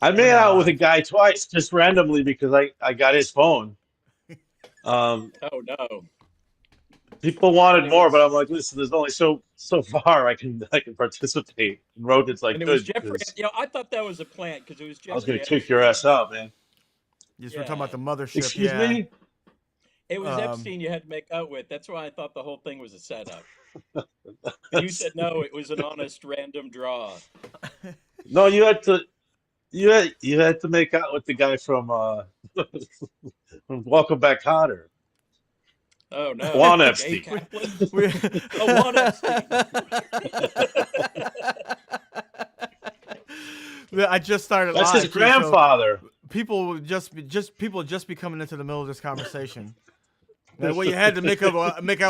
I We're made not out with a live. guy twice just randomly because I got his phone. Um, Oh no. People And wanted it more, but was I'm like, listen, there's only so far I can participate. And Rogan's and like, it was good, Jeffrey. because I thought that was a plant because it was I was gonna Jeffrey kick your Epstein. ass out, man. Yes, we're talking about Yeah. the mothership. Excuse Yeah. me? It was Um, Epstein you had to make out with. That's why I thought the whole thing was a setup. And you That's, said no, it was an honest random draw. no, you had to make out with the guy from Welcome Back Kotter, Oh no. Juan Jay Epstein. we, Kaplan? we Oh, Juan Epstein. I just started That's his live too, so grandfather. people will just be coming into the middle of this conversation. Like, well, you had to make out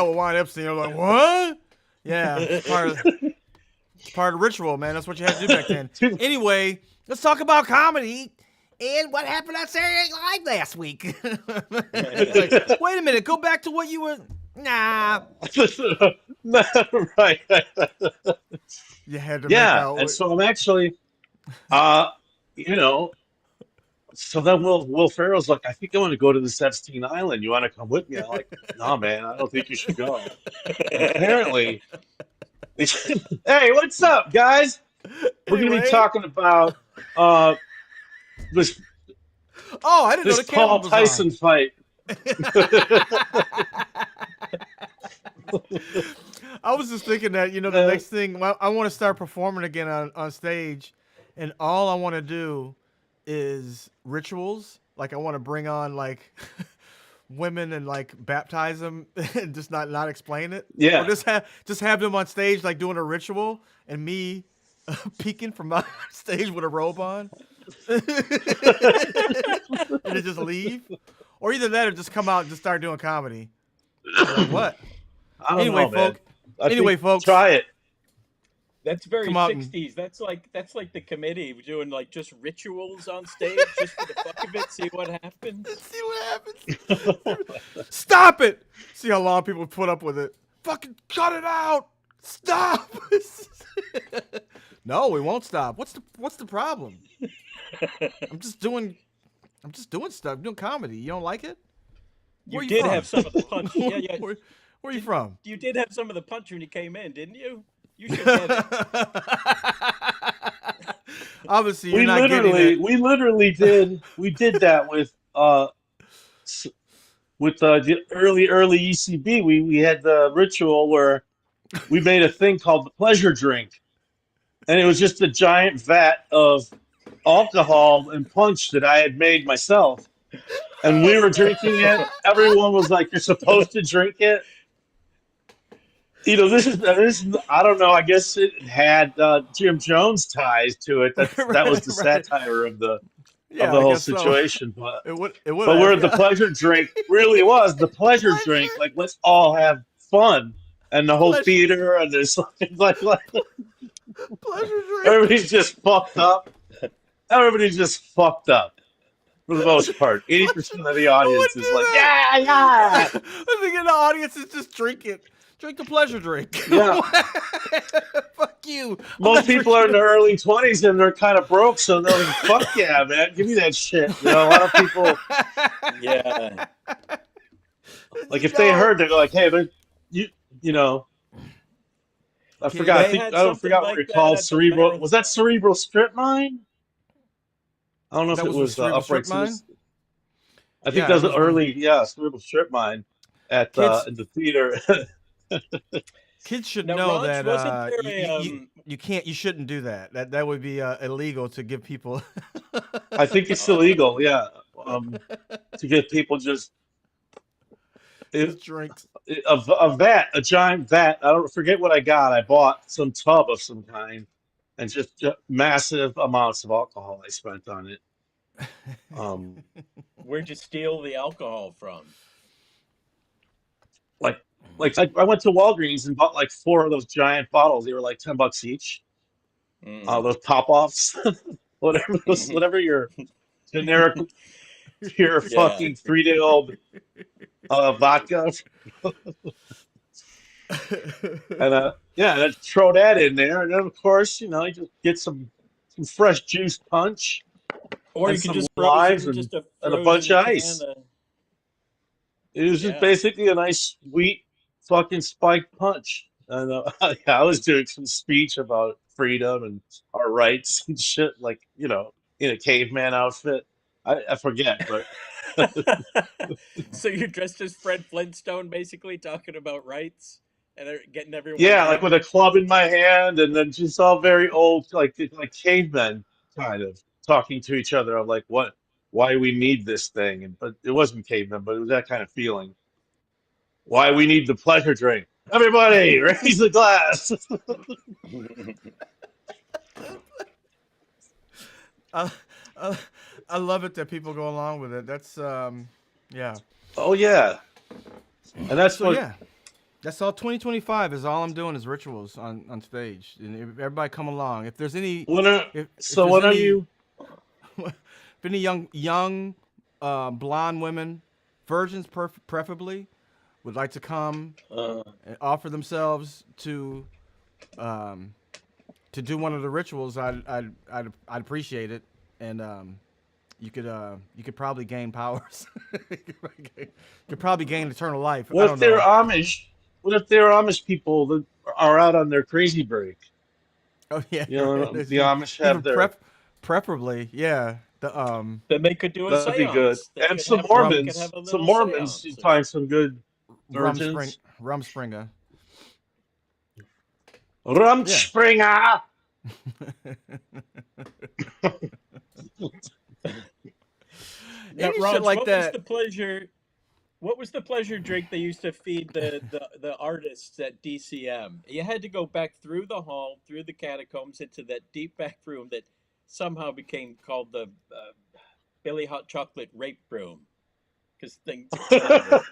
with Juan Epstein. I'm like, what? Yeah, it's part of the ritual, man. That's what you had to do back then. Anyway, let's talk about comedy and what happened on Saturday Night Live last week. It's like, wait a minute, go back to what you were. Nah, Right. you had to make Yeah, out and with. so I'm actually, uh, you know, so then Will Ferrell's like, I think I want to go to this Epstein Island. You want to come with me? I'm like, no, man, I don't think you should go. And apparently, hey, what's up, guys? We're gonna be Anyway, talking about uh this oh, I didn't know this the camera Paul was on. Tyson fight. I was just thinking that, the Uh, next thing, well, I want to start performing again on stage, and all I want to do is rituals. Like, I want to bring on, like, women and, like, baptize them and just not explain it. Or yeah. just have them on stage, like, doing a ritual, and me peeking from my stage with a robe on. And then just leave. Or either that or just come out and just start doing comedy. Like, what? I don't Anyway, know, man. folk. I Anyway, think folks, try it. That's very come out and 60s. That's like the committee doing like just rituals on stage just for the fuck of it, see what happens. see what happens. Stop it. See how long people put up with it. Fucking cut it out. Stop. No, we won't stop. What's the problem? I'm just doing stuff. I'm doing comedy. You don't like it? You Where you did from? have some of the punch. Yeah, yeah. Where you from? You did have some of the punch when you came in, didn't you? You should get it. Obviously, you're We not getting literally it. we literally did that s- with the early ECB. We had the ritual where we made a thing called the pleasure drink, and it was just a giant vat of alcohol and punch that I had made myself, and we were drinking it. Everyone was like, "You're supposed to drink it." This is I don't know. I guess it had Jim Jones ties to it. That was right, the right. satire of Yeah, the I where guess so. situation, but It would but have, where the yeah. pleasure drink really was the pleasure drink. Pleasure, Like, let's all have fun, and the whole pleasure, theater and there's like pleasure drink. everybody's just fucked up. Everybody's just fucked up for the most part. Pleasure. 80% of the Who would audience do is like, that? yeah, yeah, I think in the audience is just drink it. Drink the pleasure drink. yeah. Fuck you. I'm Most not people are drinking in it. their early 20s and they're kind of broke, so they're like, fuck yeah, man, give me that shit. A lot of people, Yeah. like, if they Yo, heard, they're like, hey, you, you know, I forgot. I kids. They think had I don't something forgot what like it that called. at the Cerebral. Was that marathon. cerebral strip mine? I don't know if That it was with was cerebral strip upright. mine. I think Yeah, that it was was the when early, yeah, cerebral strip mine at kids in the theater. kids should Now, know Raj, that wasn't there you, a you you you can't you shouldn't do that. That would be illegal to give people I think it's illegal, yeah, to get people just just it, drinks. a vat, a giant vat. I don't forget what I got. I bought some tub of some kind, and just massive amounts of alcohol I spent on it. Um, where'd you steal the alcohol from? like I went to Walgreens and bought like four of those giant bottles. They were like $10 each. Mm. Those pop offs, whatever your generic, pure Yeah. fucking 3 day old vodka, and yeah, and throw that in there, and then of course you just get some fresh juice punch, Or and you could some just froze limes in just a and a bunch frozen of can ice. of It was just yeah. basically a nice sweet fucking spiked punch. And I was doing some speech about freedom and our rights and shit, like in a caveman outfit. I forget, but So you're dressed as Fred Flintstone, basically talking about rights and getting everyone yeah, like with a happy. club in my hand, and then just all very old, like cavemen, kind of talking to each other. I'm like, what? Why we need this thing? And but it wasn't cavemen, but it was that kind of feeling. Why we need the pleasure drink? Everybody, raise the glass. I, I, I love it that people go along with it. That's yeah. Oh yeah, and that's So what. yeah, that's all. 2025 is all I'm doing is rituals on stage, and everybody come along. If there's any, When are if so? there's When are any, you? if any young blonde women, virgins preferably, would like to come Uh, and offer themselves um, to do one of the rituals, I'd appreciate it, and you could probably gain powers. You could probably gain eternal life. I What if don't they're know. Amish? What if they're Amish people that are out on their crazy break? Oh yeah, You know, there's the Amish have even their. preferably, yeah. The then they could do a That'd be good. séance. They And could some have rum they could have Mormons. a Some little Mormons. You séance. find some good virgins. rum springer. Yeah. Rumspringer. Now, Any shit Raj, like that. what was the pleasure drink they used to feed the artists at DCM? You had to go back through the hall, through the catacombs, into that deep back room that somehow became called the Billy Hot Chocolate Rape Room. Because things, whatever.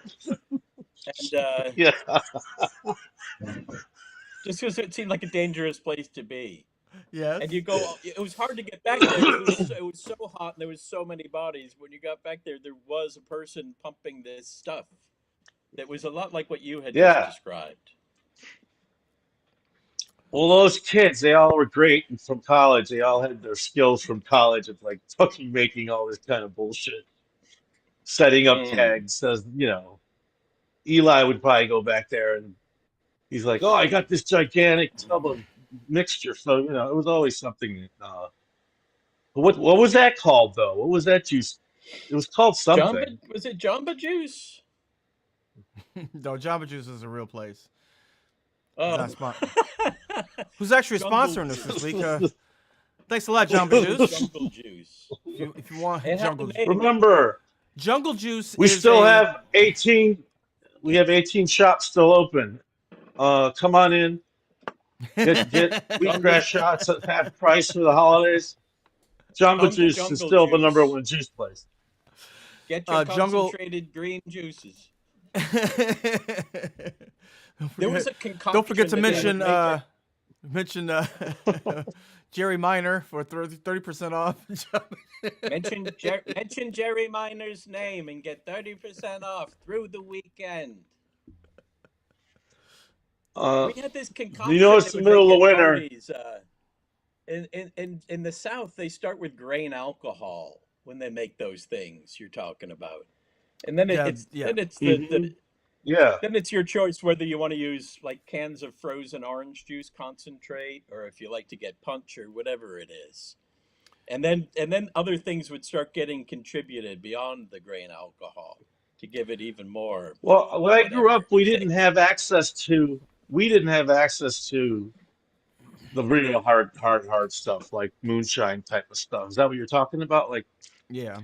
And Yeah. just because it seemed like a dangerous place to be. Yes. And you go, it was hard to get back there because it was so hot and there was so many bodies. When you got back there, there was a person pumping this stuff that was a lot like what you had just Yeah. described. Well, those kids, they all were great and from college. They all had their skills from college of like fucking making all this kind of bullshit, setting up Mm. kegs. Says, Eli would probably go back there and he's like, "Oh, I got this gigantic tub of mixture." So, it was always something. What was that called though? What was that juice? It was called Jamba, something. was it Jamba Juice? No, Jamba Juice is a real place. It's Oh, not who's actually Jungle sponsoring us this week? Juice. Thanks a lot, Jamba Juice. Jungle Juice. If you want It had a name. Remember, Jungle Juice we is still a have 18. We have 18 shops still open. Come on in. Get Jungle, wheatgrass shots at half price for the holidays. Jamba Juice is Jungle still the number Juice. one juice place. Get your Jungle. concentrated green juices. don't There was forget, a don't forget concoction to that they would mention Jerry Minor for 30% off. mention Jerry Miner's name and get 30% off through the weekend. Uh, We had this concoction it's they the would make middle of at winter. parties. In the South, they start with grain alcohol when they make those things you're talking about, and then Yeah, it's yeah. then it's Hmm. Yeah. then it's your choice whether you want to use like cans of frozen orange juice concentrate or if you like to get punch or whatever it is. And then other things would start getting contributed beyond the grain alcohol to give it even more Well, when I grew up, whatever taste. we didn't have access to the real hard stuff like moonshine type of stuff. Is that what you're talking about? Like, Yeah,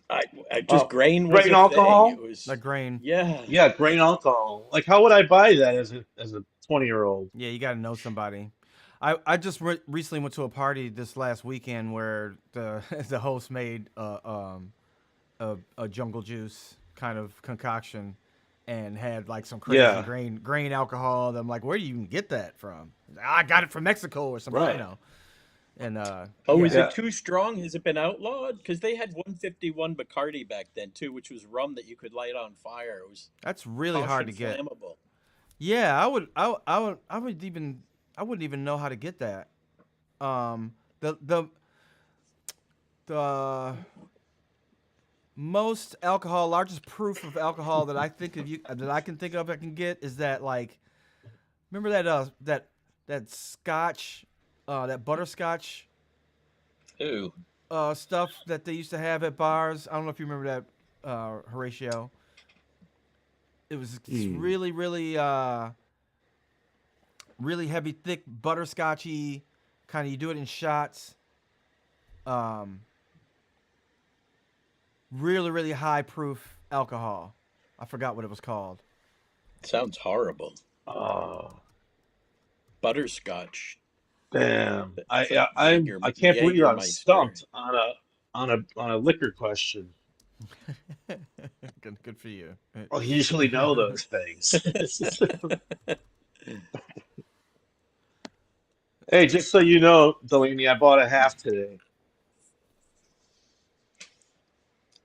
I just grain was grain a thing. It alcohol? like was grain. yeah. Yeah, grain alcohol. Like, how would I buy that as a 20-year-old? Yeah, you got to know somebody. I just recently went to a party this last weekend where the the host made a jungle juice kind of concoction and had like some crazy Yeah, grain alcohol. And I'm like, where do you even get that from? I got it from Mexico or something, right. And Oh, is yeah, it Yeah. too strong? Has it been outlawed? Because they had 151 Bacardi back then too, which was rum that you could light on fire. It was that's really hard caution to get. flammable. Yeah, I wouldn't even know how to get that. The The most alcohol, largest proof of alcohol that I think of you that I can think of I can get is that like remember that scotch, that butterscotch Ooh, stuff that they used to have at bars. I don't know if you remember that, Horatio. It was Hmm. really, really, really heavy, thick, butterscotchy. Kind of, you do it in shots. Um, really, really high proof alcohol. I forgot what it was called. sounds horrible. Oh, Butterscotch. damn. It's like I can't believe I'm Jägermeister. stumped on a liquor question. Good for you. I usually know those things. Hey, just so you know, Delaney, I bought a half today.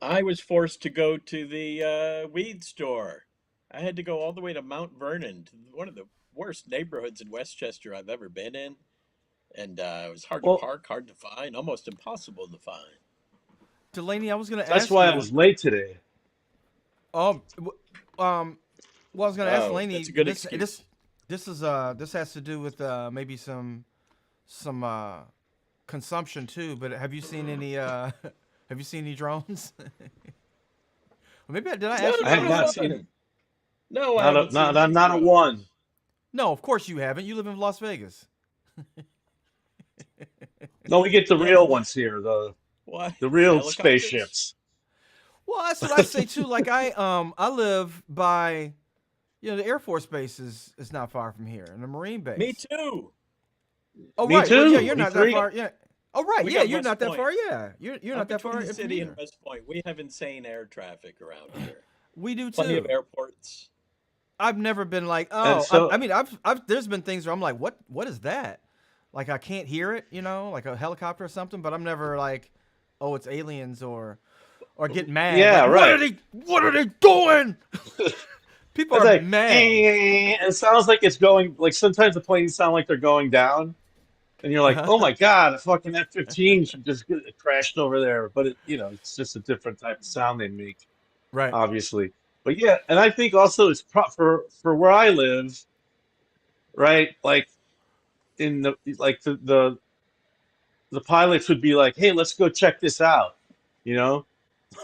I was forced to go to the weed store. I had to go all the way to Mount Vernon, to one of the worst neighborhoods in Westchester I've ever been in. And it was hard to Well, park, hard to find, almost impossible to find. Delaney, I was going to that's ask why I you. was late today. Um, well, I was going to ask Oh, that's Delaney. a good This excuse. this has to do with maybe some consumption too. But have you seen any have you seen any drones? Or maybe did I No, ask you I that have no, not already? seen nothing. No, I not haven't a seen not any not a one. drones. No, of course you haven't. You live in Las Vegas. No, we get the Yeah, real ones here, why? the real Helicopters? spaceships. Well, that's what I say too. Like I live by the Air Force base is not far from here, and the Marine Me base. too. Oh Me right, well yeah, too. you're Me not that three. far. Yeah. Oh right, We yeah, got you're West not that Point. far. Yeah, you're I'm not that between far the from city and here. West Point. We have insane air traffic around here. We do Plenty of too. airports. I've never been like, And oh, I so mean, I've there's been things where I'm like, what is that? Like I can't hear it, like a helicopter or something, but I'm never like, oh, it's aliens or get mad like, yeah, right. what are they doing? People It's are like mad. it sounds like it's going like sometimes the planes sound like they're going down, and you're like, oh my God, a fucking F-15 should just get crashed over there. But it's just a different type of sound they make, Right, obviously. But yeah, and I think also it's for where I live, right? Like in the pilots would be like, hey, let's go check this out, you know?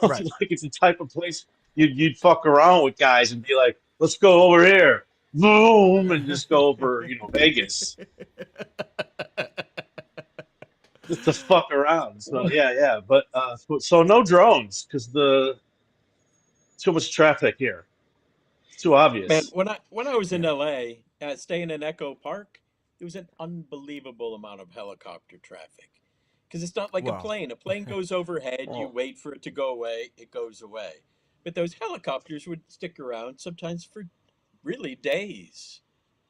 right. Like it's the type of place you'd fuck around with guys and be like, let's go over here, boom, and just go over, Vegas, just to fuck around. So yeah, yeah, but so no drones because the too much traffic here. It's too Man, obvious. when I was in Yeah, LA, staying in Echo Park, there was an unbelievable amount of helicopter traffic. Because it's not like a well, plane. A plane goes overhead, you Oh, wait for it to go away, it goes away. But those helicopters would stick around sometimes for really days.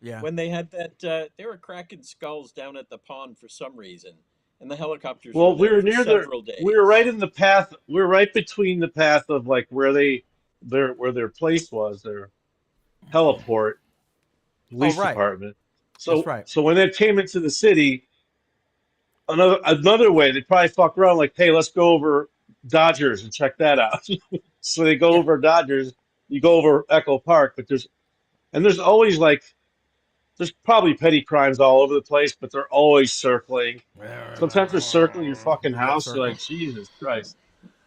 yeah. When they had that, they were cracking skulls down at the pond for some reason, and the helicopters were well, we there were for near the. several We were right days. in the path. We were right between the path of like where their place was, their heliport, Oh police right, department. that's So right. so when they came into the city, another way they probably fuck around like, hey, let's go over Dodgers and check that out. So they go Yeah. over Dodgers, you go over Echo Park, but there's always like there's probably petty crimes all over the place, but they're always circling. Sometimes they're circling your fucking They love house. You're circle. like, Jesus Christ.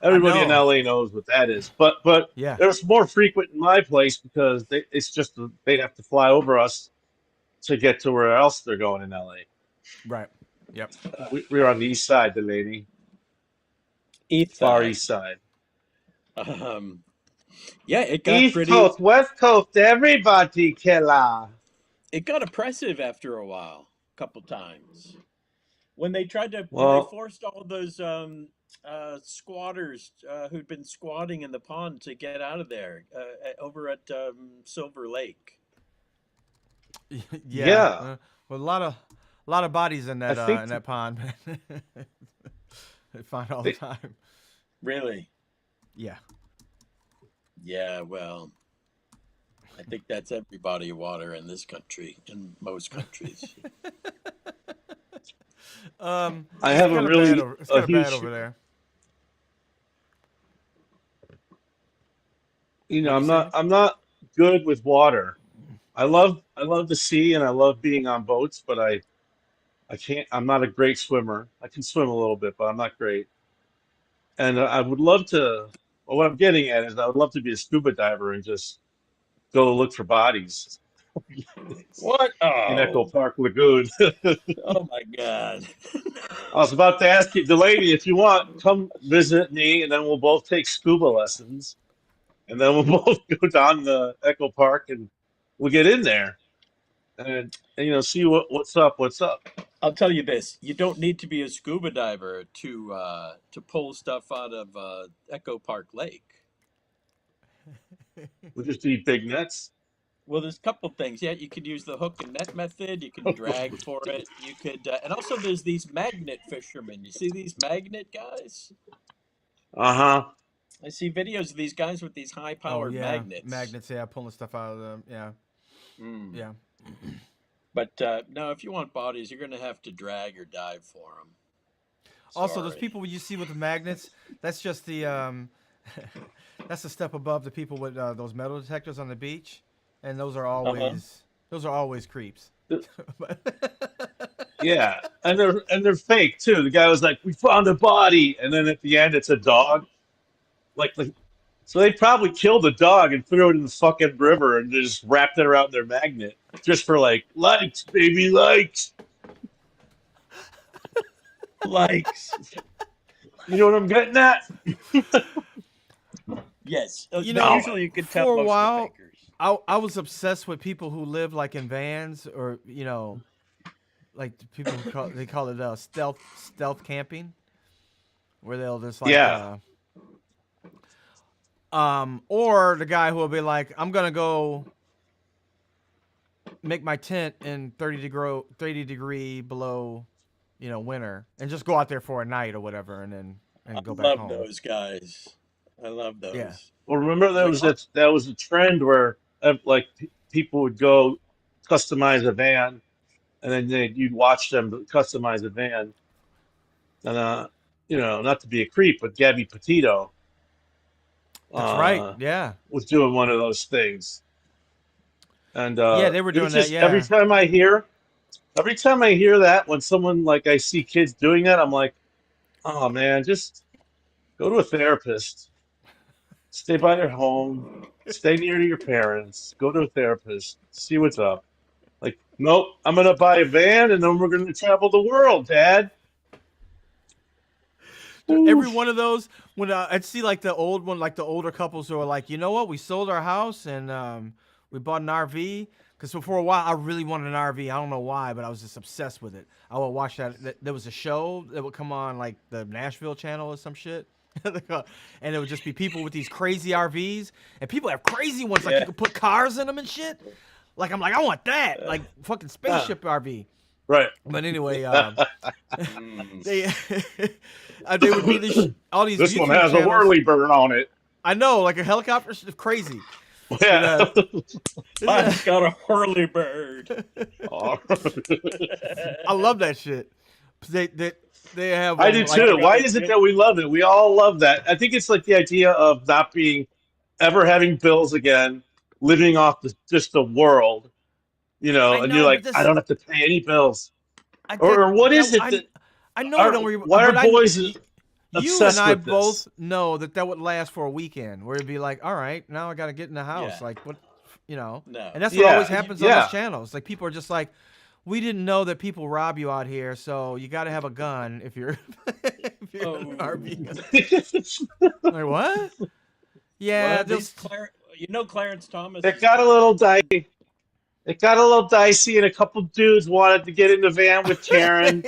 I Everybody in know. LA knows what that is. But Yeah. there's more frequent in my place because it's just they'd have to fly over us to get to where else they're going in LA. Right. Yep. We were on the east side, the lady, East far side. east side. Um, yeah, East Coast, West Coast, everybody killer. it got oppressive after a while, a couple times. When they Well, forced all those squatters who'd been squatting in the pond to get out of there over at Silver Lake. Yeah. yeah, Well, a lot of bodies I think in that pond. They find all the they, time. Really? Yeah. Yeah, well, I think that's every body of water in this country, in most countries. I It's have kind of bad over. It's a kind of bad huge over there. What'd you say? I'm not good with water. I love the sea and I love being on boats, but I can't. I'm not a great swimmer. I can swim a little bit, but I'm not great. And I would love to. Well, what I'm getting at is I would love to be a scuba diver and just go look for bodies What? in Echo Oh, Park Lagoon. oh my God. I was about to ask you, Delaney, if you want, come visit me, and then we'll both take scuba lessons, and then we'll both go down to Echo Park and we'll get in there and see what's up, what's up. I'll tell you this: you don't need to be a scuba diver to pull stuff out of Echo Park Lake. We'll just eat big nets. Well, there's a couple things. Yeah, you could use the hook and net method. You can drag for it. You could, and also there's these magnet fishermen. You see these magnet guys? Uh-huh. I see videos of these guys with these Oh high-powered yeah, magnets. magnets. Yeah, pulling stuff out of them. Yeah, Mm. yeah. But no, if you want bodies, you're going to have to drag or dive for them. Also, those Sorry. people you see with the magnets, that's just the that's a step above the people with those metal detectors on the beach, and Uh-huh. those are always creeps. Yeah, and they're fake too. The guy was like, "We found a body," and then at the end, it's a dog. Like, so they probably killed a dog and threw it in the fucking river and just wrapped it around their magnet just for like likes, baby likes. Likes. You know what I'm getting at? Yes. You know, Usually you can tell for a most of the while, fakers. I was obsessed with people who live like in vans or like people who they call it stealth camping, where they'll just like Yeah. or the guy who will be like, I'm gonna go make my tent in 30 degree below, winter, and just go out there for a night or whatever, and then I and go back love home. those guys. I love Yeah, those. Well, remember It's like, oh, that was a trend where like people would go customize a van, and then you'd watch them customize a van, and not to be a creep, but Gabby Petito that's right. uh, Yeah, was doing one of those things, and yeah, they were it doing was that. just Yeah, every time I hear that when someone like I see kids doing that, I'm like, oh man, just go to a therapist, stay by their home, stay near to your parents, go to a therapist, see what's up. Like, nope, I'm gonna buy a van and then we're gonna travel the world, Dad. dude, every Oof. one of those when I'd see like the old one, like the older couples who are like, you know what, we sold our house and we bought an RV. Because for a while, I really wanted an RV. I don't know why, but I was just obsessed with it. I would watch that. There was a show that would come on, like the Nashville channel or some shit. And it would just be people with these crazy RVs. And people have crazy ones, like you yeah. could put cars in them and shit. Like, I'm like, I want that. Uh, Like, fucking Ah, spaceship RV. right. But anyway, mm. they they would do all these This one YouTube has a channels. whirly bird on it. I know, like a helicopter, crazy. But Yeah. Mine's got a whirly bird. Oh. I love that shit. They they have I do like Mark, too. I Why mean, is it that we love it? We all love that. I think it's like the idea of not being ever having bills again, living off just the world, I and you're know, but like, I this don't have to pay any bills. I Or what is that it that I know are don't worry, why are but boys you and obsessed I with both this? know that would last for a weekend, where it'd be like, all right, now I got to get in the house, yeah, like what, no. and that's what always Yeah, happens on those yeah. channels. Like people are just like, we didn't know that people rob you out here, so you got to have a gun if you're if you're in an RV. Oh, Like what? Yeah, well, those. Clarence Thomas it is got a crazy. little dicey. It got a little dicey, and a couple dudes wanted to get in the van with Karen.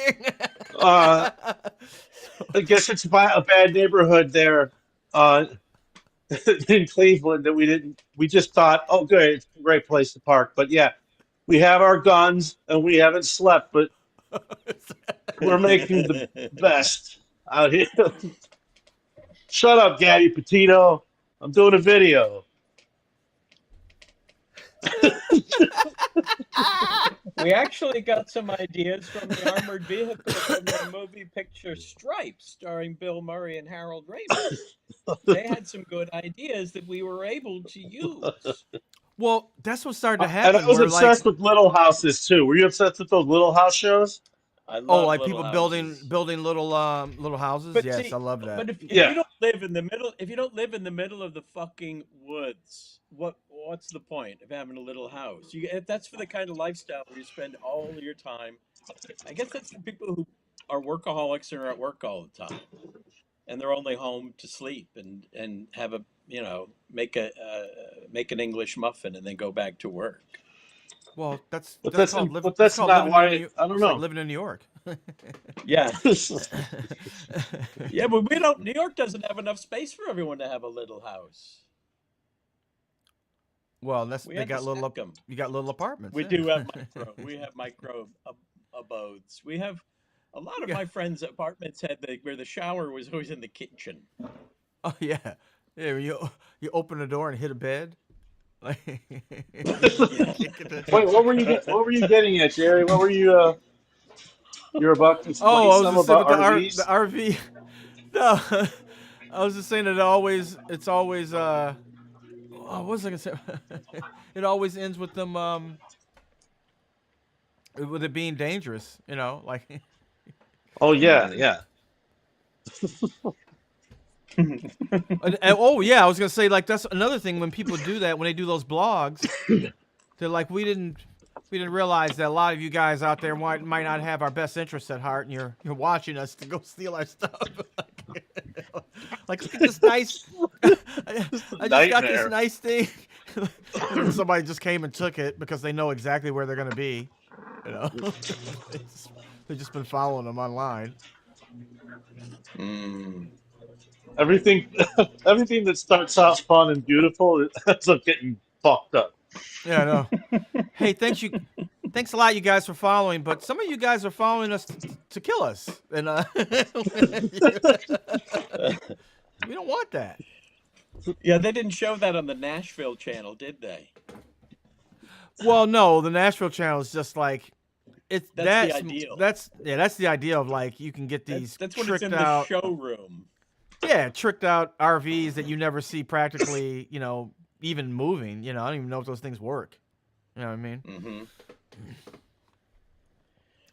Uh, I guess it's a bad neighborhood there uh, in Cleveland that we didn't. We just thought, oh, good, it's a great place to park. But yeah, we have our guns and we haven't slept, but we're making the best out here. Shut up, Gabby Petito. I'm doing a video. We actually got some ideas from the armored vehicle from the movie picture Stripes, starring Bill Murray and Harold Ramis. They had some good ideas that we were able to use. Well, that's what started to And I happen. was Where like, obsessed with Little Houses too. Were you obsessed with those Little House shows? I oh, love like little people building houses. little houses. But Yes, I see, love that. but if you Yeah. don't live in the middle, if you don't live in the middle of the fucking woods, what's the point of having a little house? If that's for the kind of lifestyle where you spend all your time. I guess that's for people who are workaholics and are at work all the time, and they're only home to sleep and have a make an English muffin and then go back to work. Well, But that's called living. but That's that's called not living in New why. York. I don't It's like know. living in New York. Yeah, yeah, but we don't. New York doesn't have enough space for everyone to have a little house. Well, We they had to got little stack them. you got little apartments. We Yeah. do have micro. We have abodes. We have a lot You of got, my friends' apartments had where the shower was always in the kitchen. oh yeah, yeah. You open the door and hit a bed. Like, Yeah. Wait, what were you getting at, Jerry? What were you you're about to Oh, explain I was some just saying about with the RVs? RV. No, I was just saying that it's always what was I gonna say? It always ends with them with it being dangerous. Like Oh yeah, yeah. oh yeah, I was gonna say like that's another thing when people do that when they do those blogs. They're like we didn't realize that a lot of you guys out there might not have our best interests at heart, and you're watching us to go steal our stuff. Like look at this nice. Just a I just got this nightmare. nice thing, and then somebody just came and took it because they know exactly where they're gonna be. You know, they've just been following them online. Mm. Everything everything that starts out fun and beautiful it ends up getting fucked up. Yeah, I know. Hey, thanks a lot, you guys, for following. But some of you guys are following us to kill us, and we don't want that. Yeah, they didn't show that on the Nashville channel, did they? Well, no, the Nashville channel is just like it's That's the ideal. that's the idea of like you can get That's these that's when it's tricked in the out, showroom. yeah, tricked out RVs that you never see practically, even moving. I don't even know if those things work. You know what I mean? Hmm.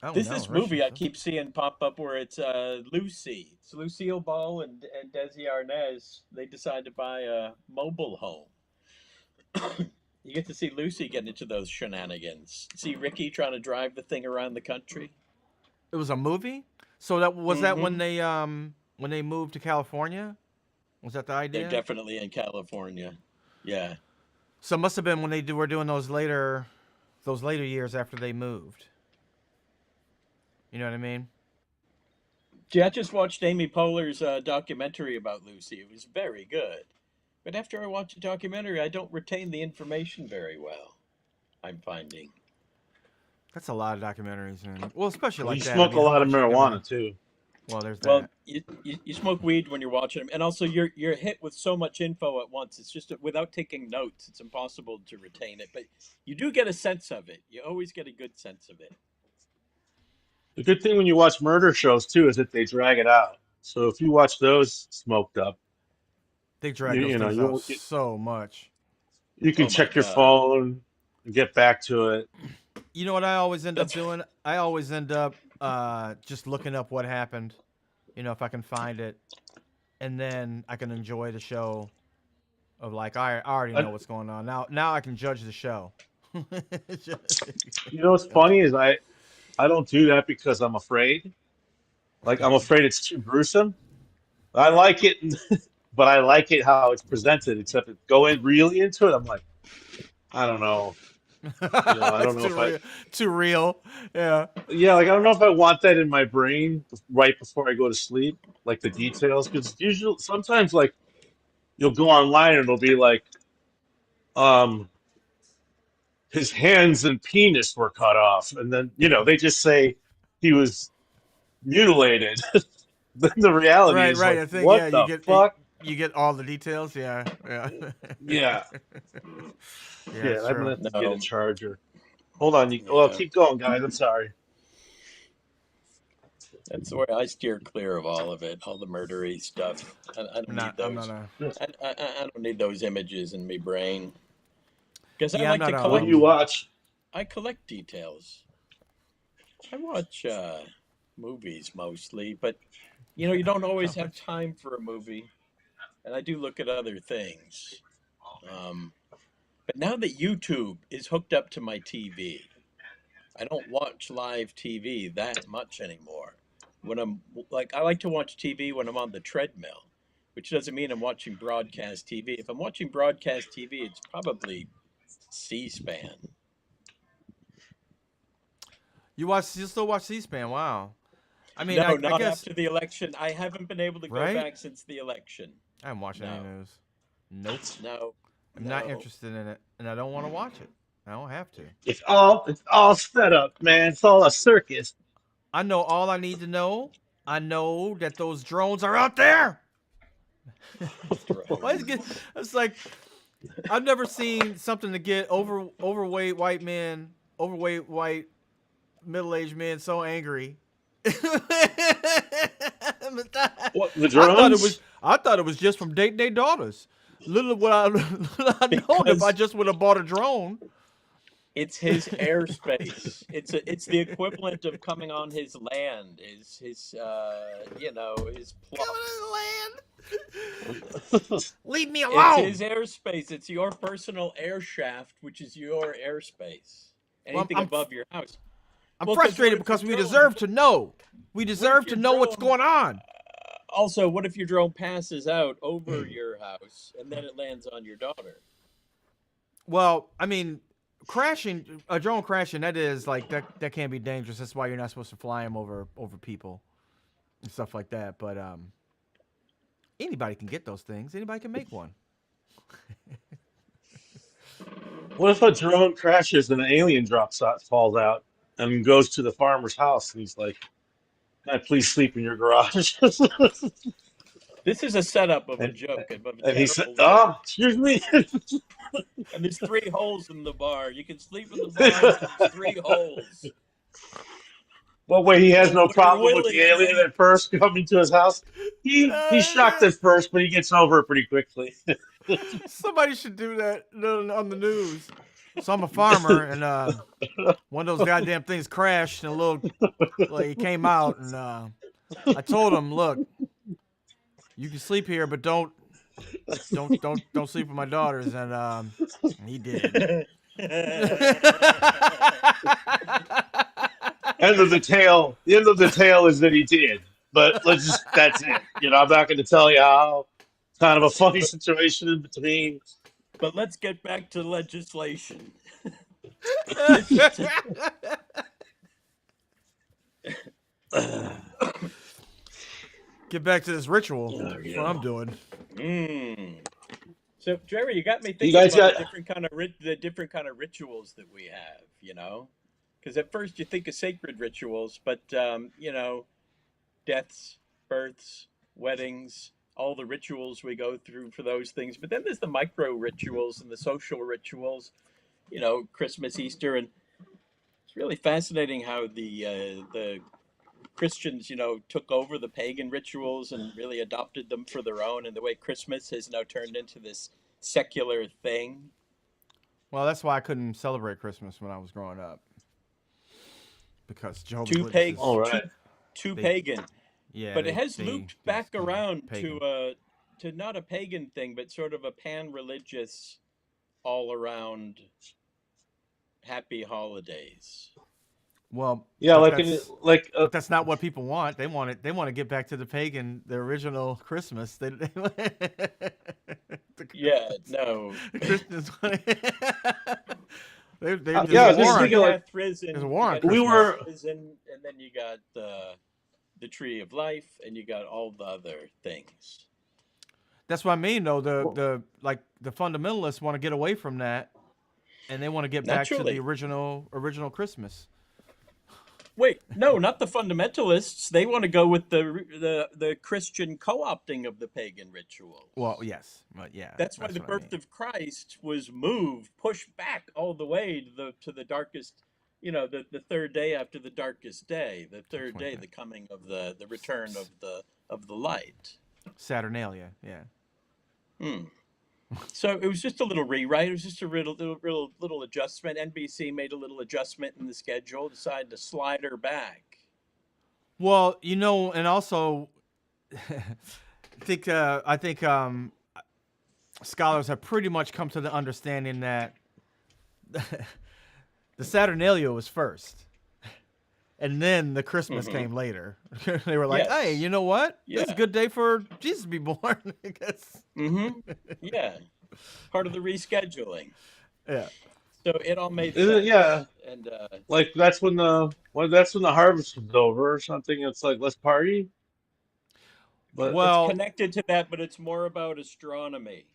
I don't There's know. this movie I keep seeing pop up where it's Lucy. It's Lucille Ball and Desi Arnaz. They decide to buy a mobile home. You get to see Lucy get into those shenanigans. See Ricky trying to drive the thing around the country. It was a movie. So that was that Hmm. when they moved to California. Was that the They're idea? definitely in California. Yeah. So it must have been when were doing those later years after they moved. You know what I mean? Gee, I just watched Amy Poehler's documentary about Lucy. It was very good. But after I watch a documentary, I don't retain the information very well, I'm finding. That's a lot of documentaries, man. Well, especially Well, like you that. I smoke a mean, how lot of much are you gonna? marijuana too. Well, there's Well, that. you smoke weed when you're watching them, and also you're hit with so much info at once. It's just without taking notes, it's impossible to retain it. But you do get a sense of it. You always get a good sense of it. The good thing when you watch murder shows too is that they drag it out. So if you watch those smoked up, They drag those you know things you out won't get, so much. you can Oh my check your God, phone and get back to it. You know what I always end up that's doing? I always end up just looking up what happened. If I can find it, and then I can enjoy the show. Of like I already know I, what's going on now. I can judge the show. you know what's funny is I don't do that because I'm afraid. Like I'm afraid it's too gruesome. I like it, but I like it how it's presented. Except if go in really into it, I'm like, I don't know. I It's don't know too if I. real. Too real. Yeah. Yeah, like I don't know if I want that in my brain right before I go to sleep, like the details, because usually sometimes like you'll go online and it'll be like, um, his hands and penis were cut off, and then they just say he was mutilated. Then the reality Right. is Right. like, I think yeah. what the fuck? You get all the details. Yeah. Yeah. Yeah, Yeah. shit, It's I'm gonna true. have to get a no. charger. Hold on. Well, Yeah, keep going, guys. I'm sorry. that's where I steer clear of all of it, all the murdery stuff. I don't need I'm not those. a. I don't need those images in my brain because I Yeah, I'm like not to a. What do you collect. watch? I collect details. I watch movies mostly, but you don't always have time for a movie, and I do look at other things. Um, but now that YouTube is hooked up to my TV, I don't watch live TV that much anymore. When I'm like, I like to watch TV when I'm on the treadmill, which doesn't mean I'm watching broadcast TV. If I'm watching broadcast TV, it's probably C-SPAN. You still watch C-SPAN? Wow. I mean, No, I not guess after the election. I haven't been able to go right. back since the election. I haven't watched any No, news. Nope. no, I'm not no. interested in it, and I don't want to watch it. I don't have to. It's all set up, man. It's all a circus. I know all I need to know. I know that those drones are out there. Why is it Drones. it's like I've never seen something to get overweight white men, overweight white middle-aged men so angry. What, the I thought it was drones? just from dating their daughters. Little would I, little I known if I Because just would have bought a drone. it's his airspace. It's the equivalent of coming on his land. His plot. Coming to the land. Leave me It's alone. his airspace. It's your personal air shaft, which is your airspace. Well, Anything above your house. I'm Well, 'cause what frustrated if your because we drone? deserve to know. We What if deserve to your know what's drone? going on. Also, what if your drone passes out over your house and then it lands on your daughter? Well, I mean, crashing a drone crashing that is like that can be dangerous. That's why you're not supposed to fly them over people and stuff like that. But anybody can get those things. Anybody can make one. What if a drone crashes and an alien drops out, falls out, and goes to the farmer's house, and he's like, "Can I please sleep in your garage?" This is a setup of a and joke, of a and he said, terrible joke. "Oh, excuse me." And there's 3 holes in the bar. You can sleep in the bar, but there's 3 holes. Well, wait, he has Oh, no we're problem with the alien William. at first coming to his house. He's shocked at first, but he gets over it pretty quickly. Somebody should do that on the news. So I'm a farmer, and one of those goddamn things crashed, and it came out, and I told him, "Look, you can sleep here, but don't sleep with my daughters." And he did. End of the tale. The end of the tale is that he did. But that's it. I'm not going to tell you how. Kind of a funny situation in between. But let's get back to legislation. Get back to this ritual. Oh, That's yeah. what I'm doing. So, Jerry, you got me You thinking guys about got. the different kind of rituals that we have. Because at first you think of sacred rituals, but deaths, births, weddings, all the rituals we go through for those things. But then there's the micro rituals and the social rituals. Christmas, Easter, and it's really fascinating how the Christians, took over the pagan rituals and really adopted them for their own, and the way Christmas has now turned into this secular thing. Well, that's why I couldn't celebrate Christmas when I was growing up, because Jehovah's Too pag, Witnesses. All too, right. too They, pagan. yeah, But it has they looped back around pagan. to not a pagan thing, but sort of a pan-religious, all-around happy holidays. Well, Yeah, but that's not what people want. They want it. They want to get back to the original Christmas. Yeah, no. The Christians want it. yeah, You I got was just thinking like death risen, There's a war on you got we Christmas. were. death risen, and then you got the tree of life, and you got all the other things. That's what I mean, though. The fundamentalists want to get away from that, and they want to get back to the Naturally. original Christmas. Wait, no, not the fundamentalists. They want to go with the Christian co-opting of the pagan ritual. Well, yes, but yeah, That's why that's the what I mean. birth of Christ was moved, pushed back all the way to the darkest, the third day after the darkest day, the third day, the coming of the return of the light. Saturnalia, yeah. Hmm. So it was just a little rewrite. It was just a little adjustment. NBC made a little adjustment in the schedule, decided to slide her back. Well, and also, I think scholars have pretty much come to the understanding that the Saturnalia was first, and then the Christmas came later. They were like, "Hey, Yes. you know what? This is a Yeah. good day for Jesus to be born." I guess. Yeah. Part of the rescheduling. Yeah. So it all made Isn't it? sense. Yeah, And like that's when the harvest was over or something. It's like let's party, but it's Well, connected to that, but it's more about astronomy.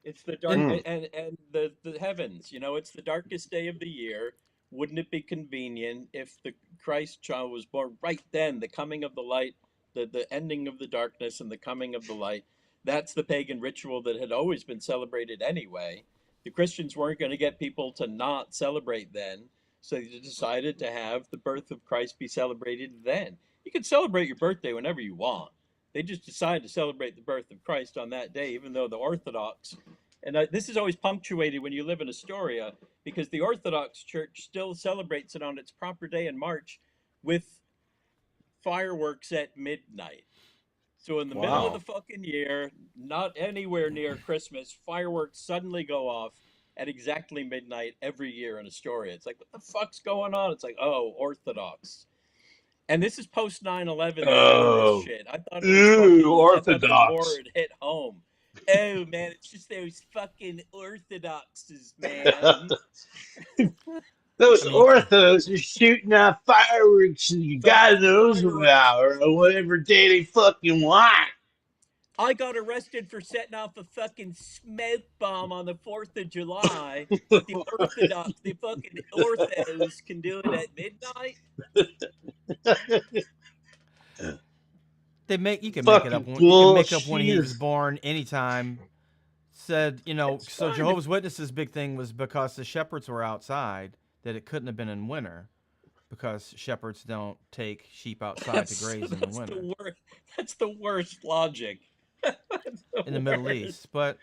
It's the dark in mm, and the heavens. It's the darkest day of the year. Wouldn't it be convenient if the Christ child was born right then, the coming of the light, the ending of the darkness and the coming of the light? That's the pagan ritual that had always been celebrated anyway. The Christians weren't going to get people to not celebrate then, so they decided to have the birth of Christ be celebrated then. You can celebrate your birthday whenever you want. They just decided to celebrate the birth of Christ on that day, even though the Orthodox, and this is always punctuated when you live in Astoria, because the Orthodox Church still celebrates it on its proper day in March with fireworks at midnight. So in the middle of the wow. fucking year, not anywhere near Christmas, fireworks suddenly go off at exactly midnight every year in Astoria. It's like, what the fuck's going on? It's like, oh, Orthodox. And this is post 9/11. They're doing this Oh, shit. ooh, I thought the war Orthodox. had hit home. Oh man, it's just those fucking orthodoxes, man. Those orthos are shooting off fireworks and God Fucking knows fireworks. about or whatever day they fucking want. I got arrested for setting off a fucking smoke bomb on the 4th of July, but the fucking orthos can do it at midnight. you can make it up. Fucking You can make up when he bullshit. was born anytime. Said, It's so fine. Jehovah's Witnesses' big thing was because the shepherds were outside, that it couldn't have been in winter because shepherds don't take sheep outside to That's graze in the that's winter the worst. That's the worst logic. That's in the the Middle worst. East. But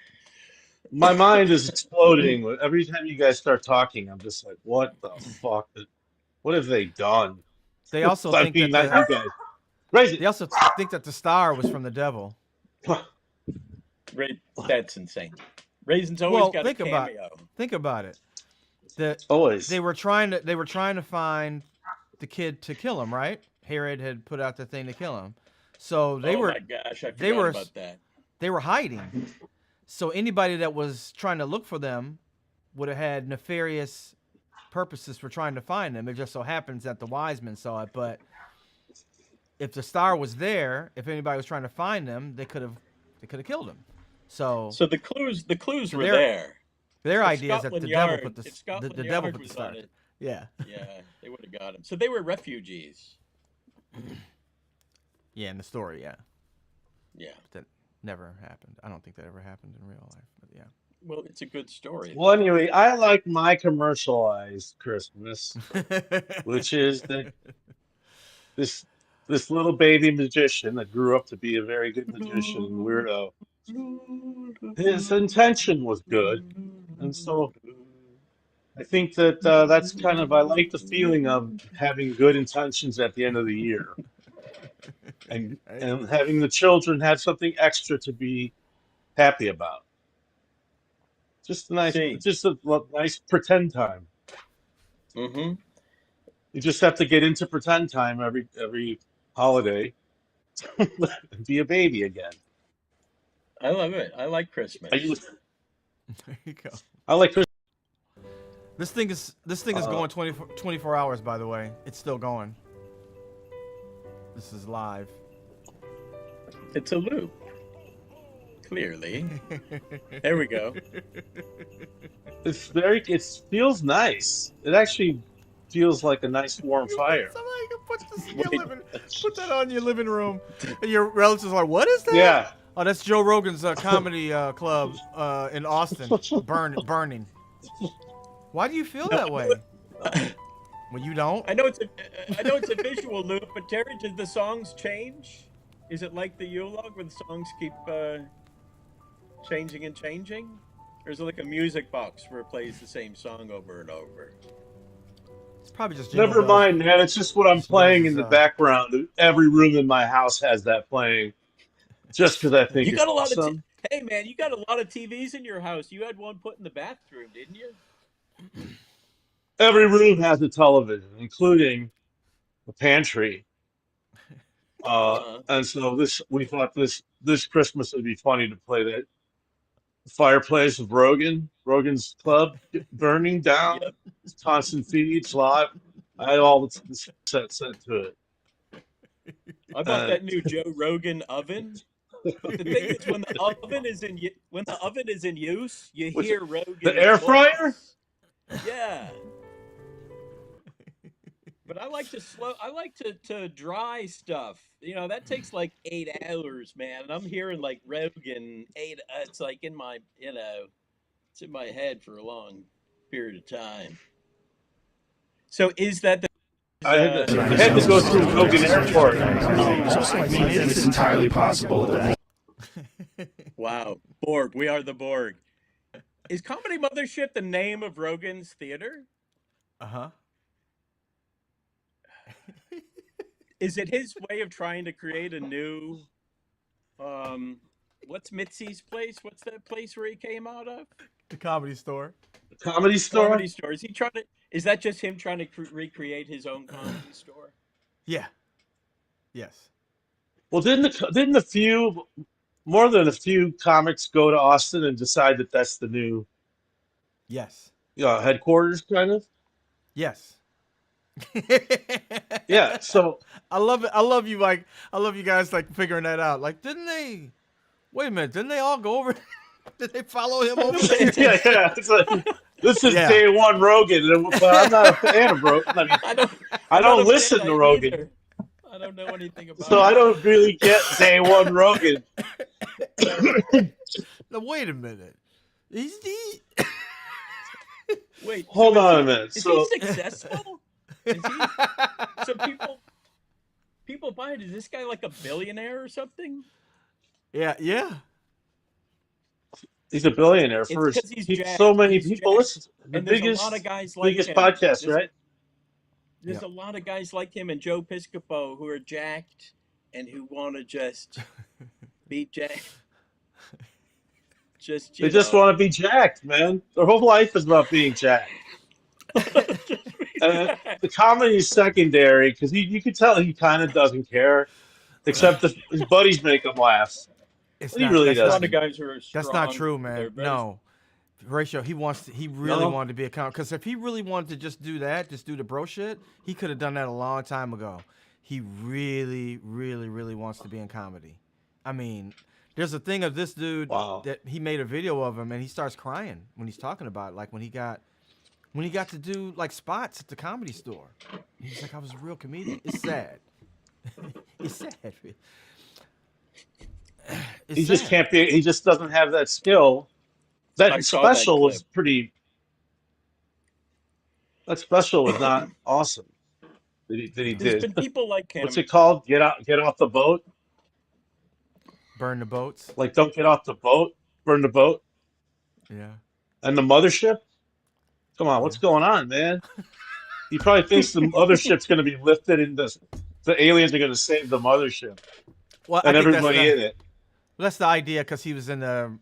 My mind is exploding. Every time you guys start talking, I'm just like, what the fuck? What have they done? they also I think mean, that not you guys. Raise they it. also think that the star was from the devil. That's insane. Raisin's always Well, got a cameo. think about it. The Always. they were trying to find the kid to kill him, right? Herod had put out the thing to kill him. So Oh my gosh, I they forgot were about that. they were hiding. So anybody that was trying to look for them would have had nefarious purposes for trying to find them. It just so happens that the wise men saw it, but if the star was there, if anybody was trying to find them, they could have killed him. So So the clues so were there. their If idea is that Scotland the devil Yard, put if Scotland the devil Yard put the was star. on it, Yeah. yeah, they would have got him. So they were refugees. Yeah, in the story, yeah. Yeah. That never happened. I don't think that ever happened in real life, but Well, it's a good story Well, though. anyway, I like my commercialized Christmas, yeah. which is that this this little baby magician that grew up to be a very good magician and weirdo. His intention was good, and so I think that that's kind of I like the feeling of having good intentions at the end of the year, and Right? and having the children have something extra to be happy about. See. Just a nice pretend time. Mm-hmm. You just have to get into pretend time every holiday and be a baby again. I love it. I like I use Christmas. There you go. I like Christmas. This thing is Uh, going 24 hours, by the way. It's still going. This is live. It's a loop. Clearly. There we go. it feels nice. It actually feels like a nice warm fire. Somebody can put this in your Wait. put that on your living room, and your relatives are like, "What is that?" Yeah. Oh, that's Joe Rogan's comedy club in Austin, burning. Why do you feel No, that way? Well, you don't. I know it's a visual loop, but Terry, did the songs change? Is it like the Yule log where the songs keep changing and changing? Or is it like a music box where it plays the same song over and over? It's probably just Jingle Never Bells. mind, man. It's just what I'm Jingle Bells playing is in the background. Every room in my house has that playing, just because I think You it's got a lot of awesome. hey man, you got a lot of TVs in your house. You had one put in the bathroom, didn't you? Every room has a television, including the pantry. Uh-huh. And so we thought this Christmas would be funny to play that fireplace of Rogan's Club burning down, Yep. constant feeds live. I had all the set to it. I bought And that new Joe Rogan oven. But the thing is, when the oven is in use, you what's it? hear The Rogan's air fryer? voice. Yeah, but I like to dry stuff. You know, that takes like 8 hours, man. And I'm hearing like Rogan it's like in my it's in my head for a long period of time. So is that I had uh to I had to go through Rogan Airport. It's entirely possible that wow, Borg, we are the Borg. Is Comedy Mothership the name of Rogan's theater? Uh-huh. Is it his way of trying to create a new what's Mitzi's place? What's that place where he came out of? The Comedy Store. The Comedy Store? Comedy Store. Is that just him trying to recreate his own comedy store? Yeah. Yes. Well, didn't a few more than a few comics go to Austin and decide that that's the new Yes. headquarters, kind of? Yes. Yeah. So I love it. I love you guys like figuring that out. Like, didn't they? Wait a minute. Didn't they all go over? Did they follow him over there? yeah. It's like this is Yeah. day one Rogan, but I'm not a fan of Rogan. I mean, I don't I I'm not don't a fan listen of to that Rogan, either. I don't know anything about so I it. don't really get day one Rogan. Now wait a minute. He's Wait, Hold on a minute. is he So successful? Is he so people buy it? Is this guy like a billionaire or something? Yeah. he's a billionaire It's first. because he's So jacked. many He's people jacked. listen. The And there's a lot of guys like biggest him. podcast, right? There's a lot of guys like him and Joe Piscopo who are jacked and who want to just be jacked. They just want to be jacked, man. Their whole life is about being jacked. And the comedy is secondary because you can tell he kind of doesn't care, except if his buddies make him laugh. It's But he not. really There's a lot doesn't. of guys who are strong. That's not true, They're man. very- No. Horatio, he really No? wanted to be a comic. Because if he really wanted to just do that, just do the bro shit, he could have done that a long time ago. He really, really, really wants to be in comedy. I mean, there's a thing of this dude Wow. that he made a video of him and he starts crying when he's talking about it. Like when he got to do like spots at the Comedy Store. He's like, I was a real comedian. It's sad. It's sad. It's He just sad. can't be. He just doesn't have that skill. I That saw that special was clip. pretty. That special was not awesome. That he There's been did. people like What's him. it called? Get off the boat. Burn the boats. Like don't get off the boat. Burn the boat. Yeah. And the mothership. Come on, what's Yeah. going on, man? He probably thinks the mothership's going to be lifted and the aliens are going to save the mothership Well, and I think that's everybody the, in it. that's the idea because he's in the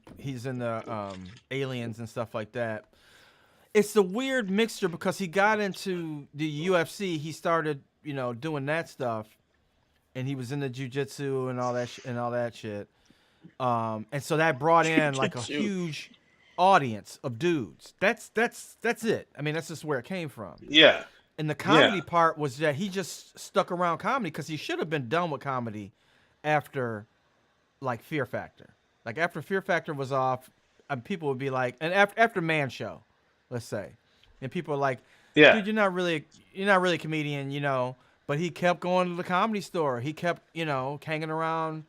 aliens and stuff like that. It's a weird mixture because he got into the UFC. He started, doing that stuff, and he was in the jiu-jitsu and all that shit. And so that brought in like a Jiu-jitsu. huge audience of dudes. That's it. I mean, that's just where it came from. Yeah. And the comedy Yeah. part was that he just stuck around comedy because he should have been done with comedy after, like, Fear Factor. Like, after Fear Factor was off, people would be like, and after Man Show, let's say, and people are like, Yeah. dude, you're not really a comedian, you know. But he kept going to the Comedy Store. He kept, you know, hanging around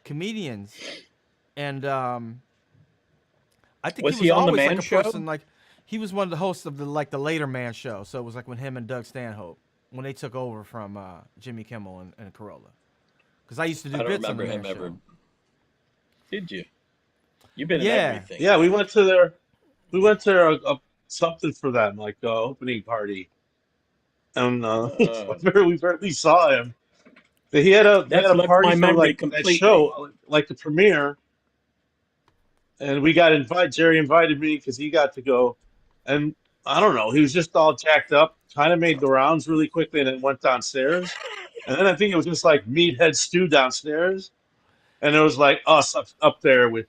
comedians, and I think he Was was he on the always like Man a Show? person like he was one of the hosts of the later Man Show. So it was like when him and Doug Stanhope when they took over from Jimmy Kimmel and Corolla. Because I used to I do don't bits on the remember Man him ever. Show. Did you? You've been in Yeah, everything. Yeah, we went to their something for them, like opening party, and Uh, we barely saw him. But they had that's a left party my for memory like that completely. show, like the premiere, and we got invited. Jerry invited me because he got to go, and I don't know, he was just all jacked up, kind of made the rounds really quickly, and then went downstairs. And then I think it was just like meathead stew downstairs, and it was like us up there with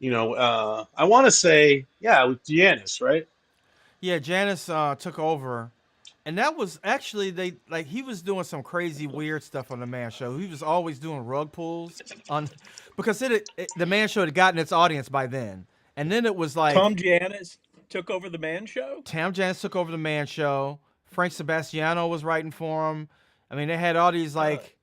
I want to say yeah with Giannis, right? yeah. Janice took over, and that was actually he was doing some crazy weird stuff on the Man Show. He was always doing rug pulls on because the Man Show had gotten its audience by then, and then it was Tom like Giannis took over the Man Show. Tam Janice took over the Man Show. Frank Sebastiano was writing for him. I mean, they had all these like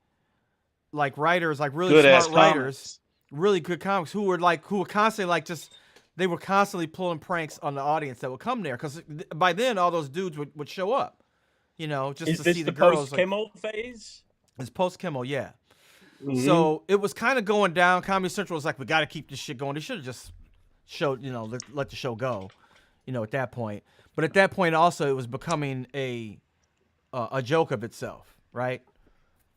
writers, like really Good ass smart writers, comics. really good comics who were constantly like just they were constantly pulling pranks on the audience that would come there because by then all those dudes would show up, you know, just Is to this see the the girls. post Like Kimmel phase? it's post Kimmel, yeah. Hmm. So it was kind of going down. Comedy Central was like, we got to keep this shit going. They should have just showed, you know, let the show go, you know, at that point. But at that point also it was becoming a joke of itself, right?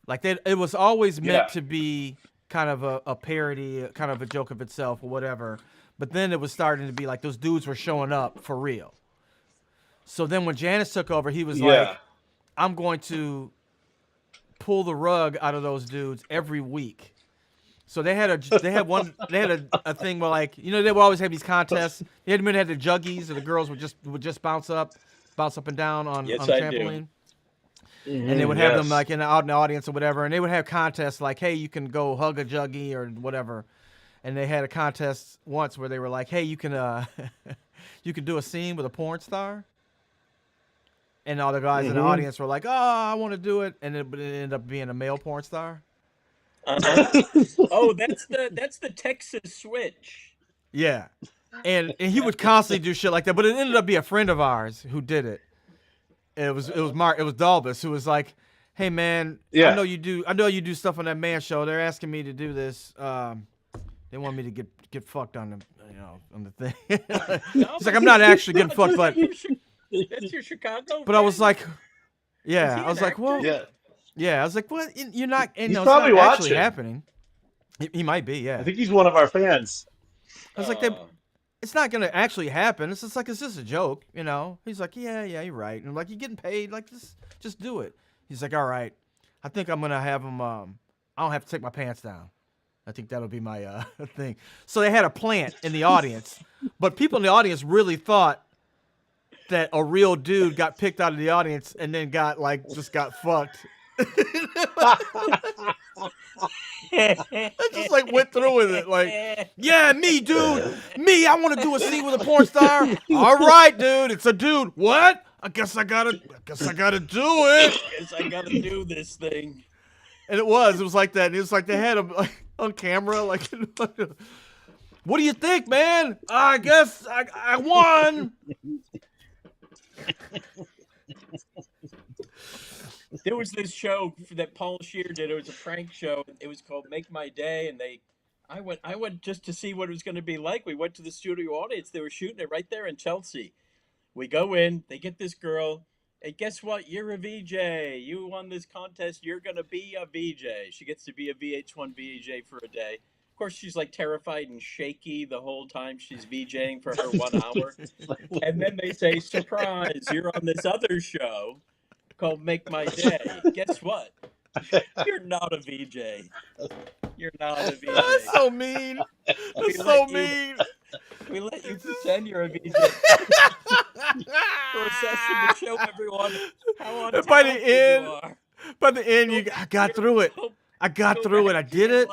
Like it was always meant Yeah. to be kind of a parody, kind of a joke of itself or whatever. But then it was starting to be like those dudes were showing up for real. So then when Janice took over, he was like, Yeah. I'm going to pull the rug out of those dudes every week. So they had a thing where like, you know, they would always have these contests. They had the juggies and the girls would just bounce up and down on Yes, the I do. trampoline. And they would Mhm, have them yes. like out in the audience or whatever, and they would have contests like, "Hey, you can go hug a juggie or whatever." And they had a contest once where they were like, "Hey, you can you can do a scene with a porn star," and all the guys in the Hmm. audience were like, "Oh, I want to do it," and it ended up being a male porn star. Uh-huh. Oh, that's the Texas switch. Yeah, and he would constantly do shit like that, but it ended up being a friend of ours who did it. And it was Dalbus who was like, "Hey man, I Yeah. know you do stuff on that Man Show. They're asking me to do this. They want me to get fucked on on the thing." No, He's but like, "I'm not actually getting that's fucked, but that's your Chicago. I was friend? like, Is yeah, he I was an like, actor? well, Yeah. yeah, I was like, what? You're not, and He's no, it's probably not actually watching. happening. He might be, I yeah. think he's one of our fans. I was like, it's not gonna actually happen. It's just like it's just a joke, you know. He's like, yeah, you're right. And I'm like, you're getting paid, like just do it. He's like, all right, I think I'm gonna have him. I don't have to take my pants down. I think that'll be my thing. So they had a plant in the audience, but people in the audience really thought that a real dude got picked out of the audience and then got fucked. I just like went through with it, like, yeah, me, dude, me. I want to do a scene with a porn star. All right, dude, it's a dude. What? I guess I gotta do it. Guess I gotta do this thing. And it was like that. And it was like they had him like, on camera, like, what do you think, man? I guess I won. There was this show that Paul Scheer did. It was a prank show. It was called Make My Day, and I went just to see what it was going to be like. We went to the studio audience. They were shooting it right there in Chelsea. We go in. They get this girl. Hey, guess what? You're a VJ. You won this contest. You're going to be a VJ. She gets to be a VH1 VJ for a day. Of course, she's like terrified and shaky the whole time she's VJing for her 1 hour. And then they say, surprise, you're on this other show called Make My Day. Guess what? You're not a VJ. You're not a VJ. That's so mean. We That's so let you- mean. We let you pretend you're a VJ for a session to show everyone how And by the untalented end- you are. By the end, I got through it. I got through it. I did it.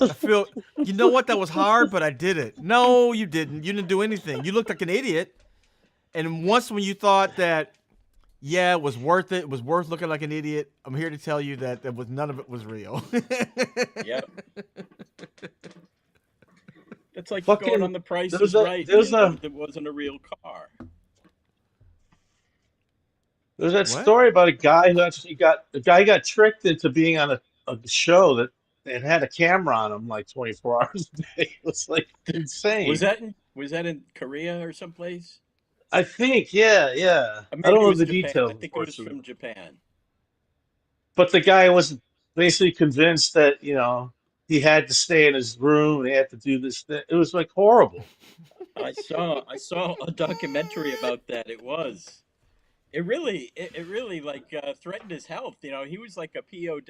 I feel, you know what? That was hard, but I did it. No, you didn't. You didn't do anything. You looked like an idiot. And once when you thought that, yeah, it was worth it. It was worth looking like an idiot. I'm here to tell you that none of it was real. Yep. It's like going Fucking on The Price there's is a Right. there's a That wasn't a real car. there's that What? story about a guy got tricked into being on a show that it had a camera on him like 24 hours a day. It was like insane. Was that in Korea or someplace? I think, yeah, yeah. Or I don't maybe it know was the Japan. details, I think it was unfortunately. from Japan. But the guy was basically convinced that, he had to stay in his room and he had to do this thing. It was like horrible. I saw a documentary about that. It really like threatened his health. He was like a POW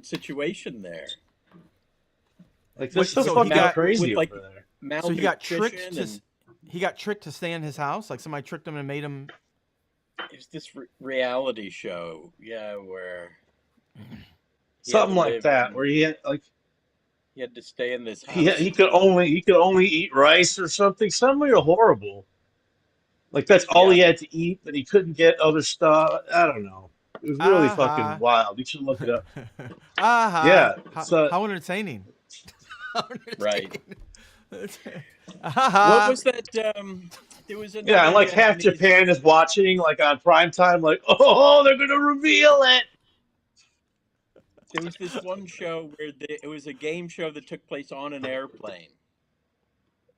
situation there. Like they're What? so So he fucking got crazy With like over there. so he got tricked malnutrition, to and he got tricked to stay in his house. Like somebody tricked him and made him. it was this reality show, yeah, where he had to Something like live that, in where he had to stay in this he house. could only eat rice or something. Something horrible. Like that's all Yeah, he had to eat, but he couldn't get other stuff. I don't know. It was really fucking Aha. wild. You should look it up. Aha. Yeah, it's uh, How entertaining. How right. entertaining. What Aha. was that? There was yeah, and another like half Japanese. Japan is watching, like on prime time, like, oh, they're gonna reveal it. There was this one show where it was a game show that took place on an airplane,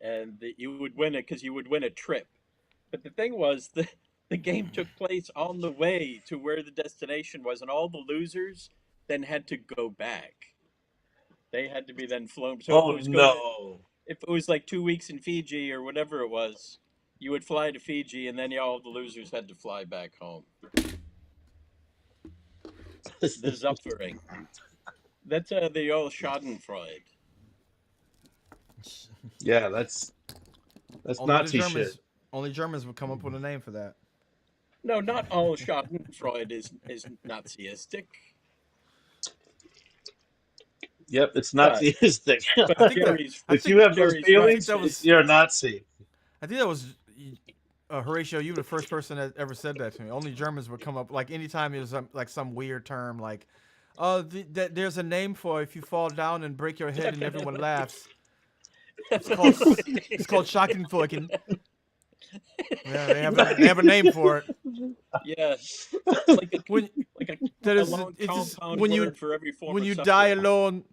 and you would win it because you would win a trip. But the thing was, the game took place on the way to where the destination was, and all the losers then had to go back. They had to be then flown. So Oh no. if it was like 2 weeks in Fiji or whatever it was, you would fly to Fiji, and then all the losers had to fly back home. The Suffering. That's the old Schadenfreude. Yeah, that's Only the Nazi shit. Germans. Only Germans would come up with a name for that. No, not all Schadenfreude is Nazistic, Yep, it's but Nazistic. but I think that. Jerry's I If think. you have those Jerry's I right. think feelings, that was. you're a Nazi. I think that was. Horatio, you were the first person that ever said that to me. Only Germans would come up like anytime it was like some weird term like, there's a name for if you fall down and break your head and everyone laughs. It's called Schadenfreude. Yeah, they have a name for it. Yeah, it's like When that a is long it is compound when word for every form when of you die suffering. alone.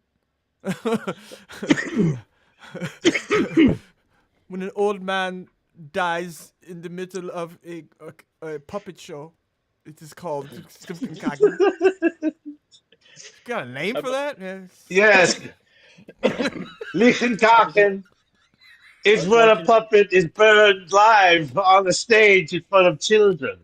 When an old man dies in the middle of a puppet show, it is called Stiefenkaken. Got a name for that? Yeah. Yes, I was Lichtenkaken I is was when a watching puppet is burned live on the stage in front of children.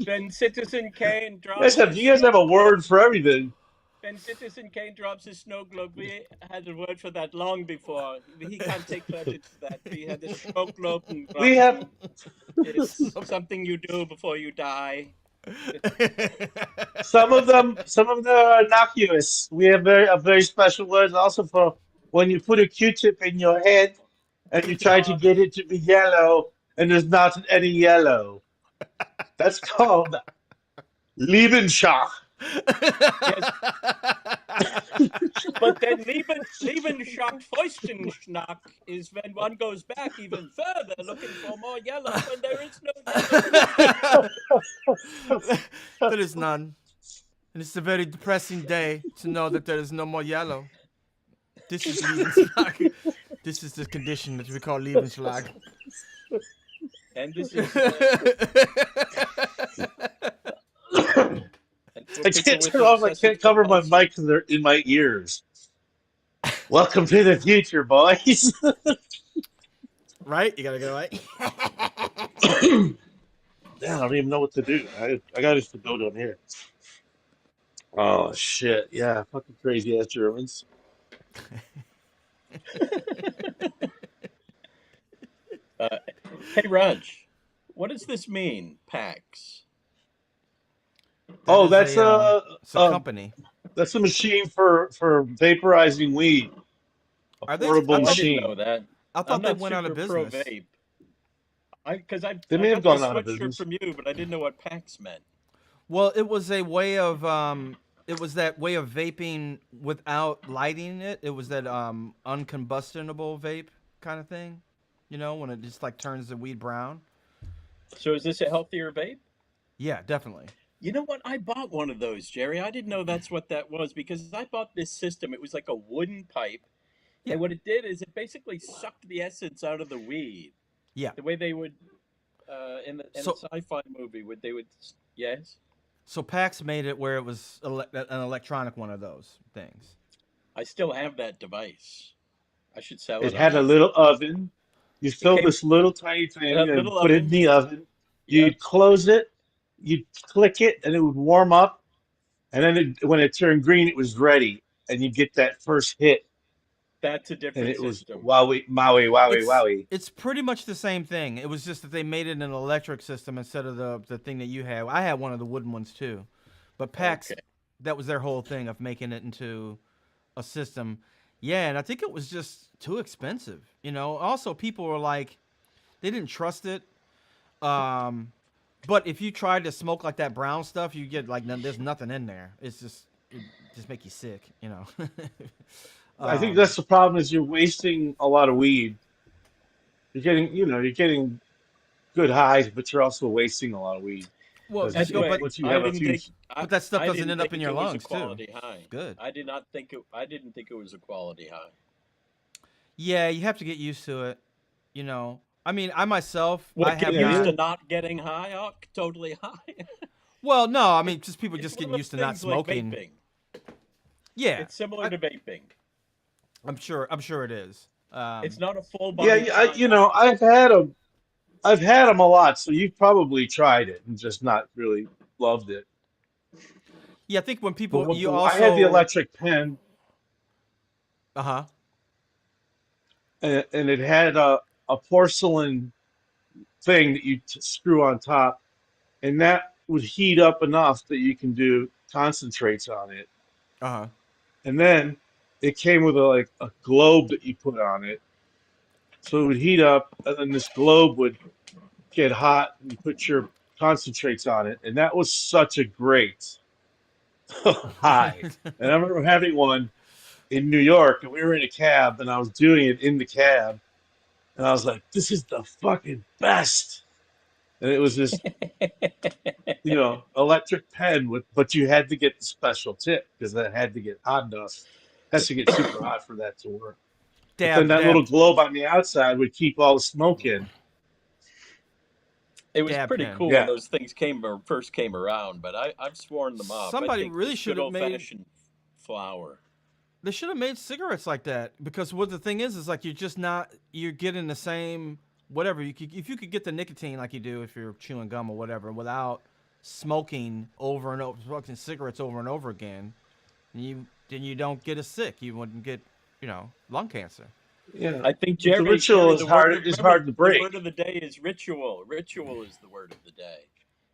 when Citizen Kane drops You his guys snow have a globe. word for everything. When Citizen Kane drops his snow globe, we had a word for that long before. He can't take credit for that. We had the snow globe and We have it's something you do before you die. some of them. Some of them are innocuous. We have a very special word also for when you put a Q-tip in your head and you try to Uh, get it to be yellow and there's not any yellow. That's called Lebenschach. yes, but then Liebenschacht Feuchtenschnack is when one goes back even further looking for more yellow when there is no yellow. There is none. And it's a very depressing day to know that there is no more yellow. This is Lebensschlag. This is the condition that we call Lebensschlag. And this is and for I people can't with turn off. I obsessive can't cover my compulsive. mic because they're in my ears. Welcome to the future, boys. Right? You gotta go right. Damn, I don't even know what to do. I got to go down here. Oh shit! Yeah, fucking crazy ass Germans. Uh, hey, Raj, what does this mean, PAX? Oh, It's a company. that's a machine for vaporizing weed. a Are they? portable I didn't know machine. that. I I'm thought they not went out of super pro business. vape. I They may have got the gone out of sweatshirt business. from you, but I didn't know what PAX meant. Well, it was a way of it was that way of vaping without lighting it. It was that uncombustible vape kind of thing. You know, when it just like turns the weed brown. So is this a healthier vape? Yeah, definitely. You know what? I bought one of those, Jerry. I didn't know that's what that was because I bought this system. It was like a wooden pipe, Yeah. and what it did is it basically sucked the essence out of the weed. Yeah. The way they would in a So sci-fi movie, would they would yes. so PAX made it where it was an electronic one of those things. I still have that device. I should sell It it on had a eBay. little oven. You It fill came this little tiny in thing a and little put it in oven. the oven. Yep, You'd close it, you'd click it, and it would warm up. And then when it turned green, it was ready. And you get that first hit, that's a and different it was system. wowie, maui, wowie, It's wowie. it's pretty much the same thing. It was just that they made it an electric system instead of the thing that you had. I had one of the wooden ones too, but PAX, Okay. that was their whole thing of making it into a system. Yeah, and I think it was just too expensive. You know. Also, people were like, they didn't trust it. But if you tried to smoke like that brown stuff, you get like there's nothing in there. It just make you sick. You know. I think um, that's the problem is you're wasting a lot of weed. You're getting good highs, but you're also wasting a lot of weed well, because Anyway, once you I have a didn't few, think but that stuff I doesn't didn't end up in think your it was a lungs too. quality high. It's good. I didn't think it was a quality high. Yeah, you have to get used to it. You know, I mean, I myself, I What, get have yeah, used not. to not getting high? Oh, totally high. Well, no, I mean, It, just people it's just one getting of used those to not things like smoking. vaping. Yeah, It's similar I, to vaping. I'm sure. I'm sure it is. It's not a full yeah. bodied high. I've had them a lot, so you've probably tried it and just not really loved it. Yeah, I think when But people, you I had the also, electric pen, uh huh, and it had a porcelain thing that you screw on top, and that would heat up enough that you can do concentrates on it. uh huh. And then it came with a globe that you put on it, so it would heat up, and then this globe would get hot, and you put your concentrates on it, and that was such a great high. And I remember having one in New York, and we were in a cab, and I was doing it in the cab, and I was like, "This is the fucking best." And it was this, electric pen but you had to get the special tip because that had to get hot enough. Has to get super hot for that to work. But then dab, that little dab, globe on the outside would keep all the smoke in. It was dab pretty pen. cool when Yeah. those things first came around, but I've sworn them off. I Somebody think really just should good have old made. fashioned flower. They should have made cigarettes like that because what the thing is like you're just not. You're getting the same whatever. If you could get the nicotine like you do if you're chewing gum or whatever without smoking over and over, smoking cigarettes over and over again, then you don't get as sick. You wouldn't get, lung cancer. Yeah. I think But the Jerry, ritual the is remember hard to the word break. of the day is ritual. Ritual is the word of the day.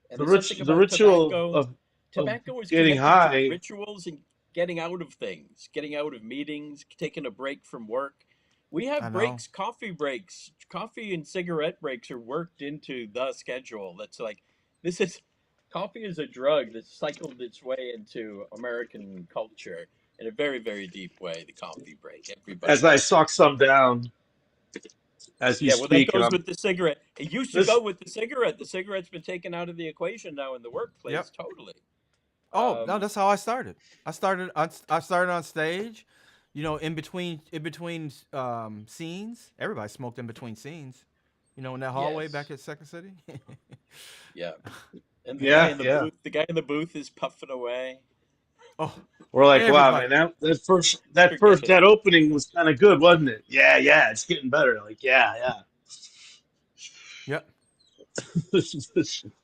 And The there's something the about ritual tobacco. of Tobacco is getting connected to high. rituals and getting out of things, getting out of meetings, taking a break from work. We I have know. breaks, coffee breaks, coffee and cigarette breaks are worked into the schedule. That's like, this is, coffee is a drug that's cycled its way into American culture in a very, very deep way. The coffee break, everybody As I does it. suck some down as you Yeah, well, that speak, and goes I'm with the cigarette. It used to go this. with the cigarette. The cigarette's been taken out of the equation now in the Yep. workplace, totally. Oh no, Um, that's how I started. I started on stage, in between scenes. Everybody smoked in between scenes. In that hallway back yes, at Second City. yeah. And Yeah, yeah. the guy in the booth is puffing away. Oh, We're like, wow, everybody. man, Forget that it. opening was kind of good, wasn't it? Yeah, yeah, it's getting better. Like, yeah, Yep. yeah.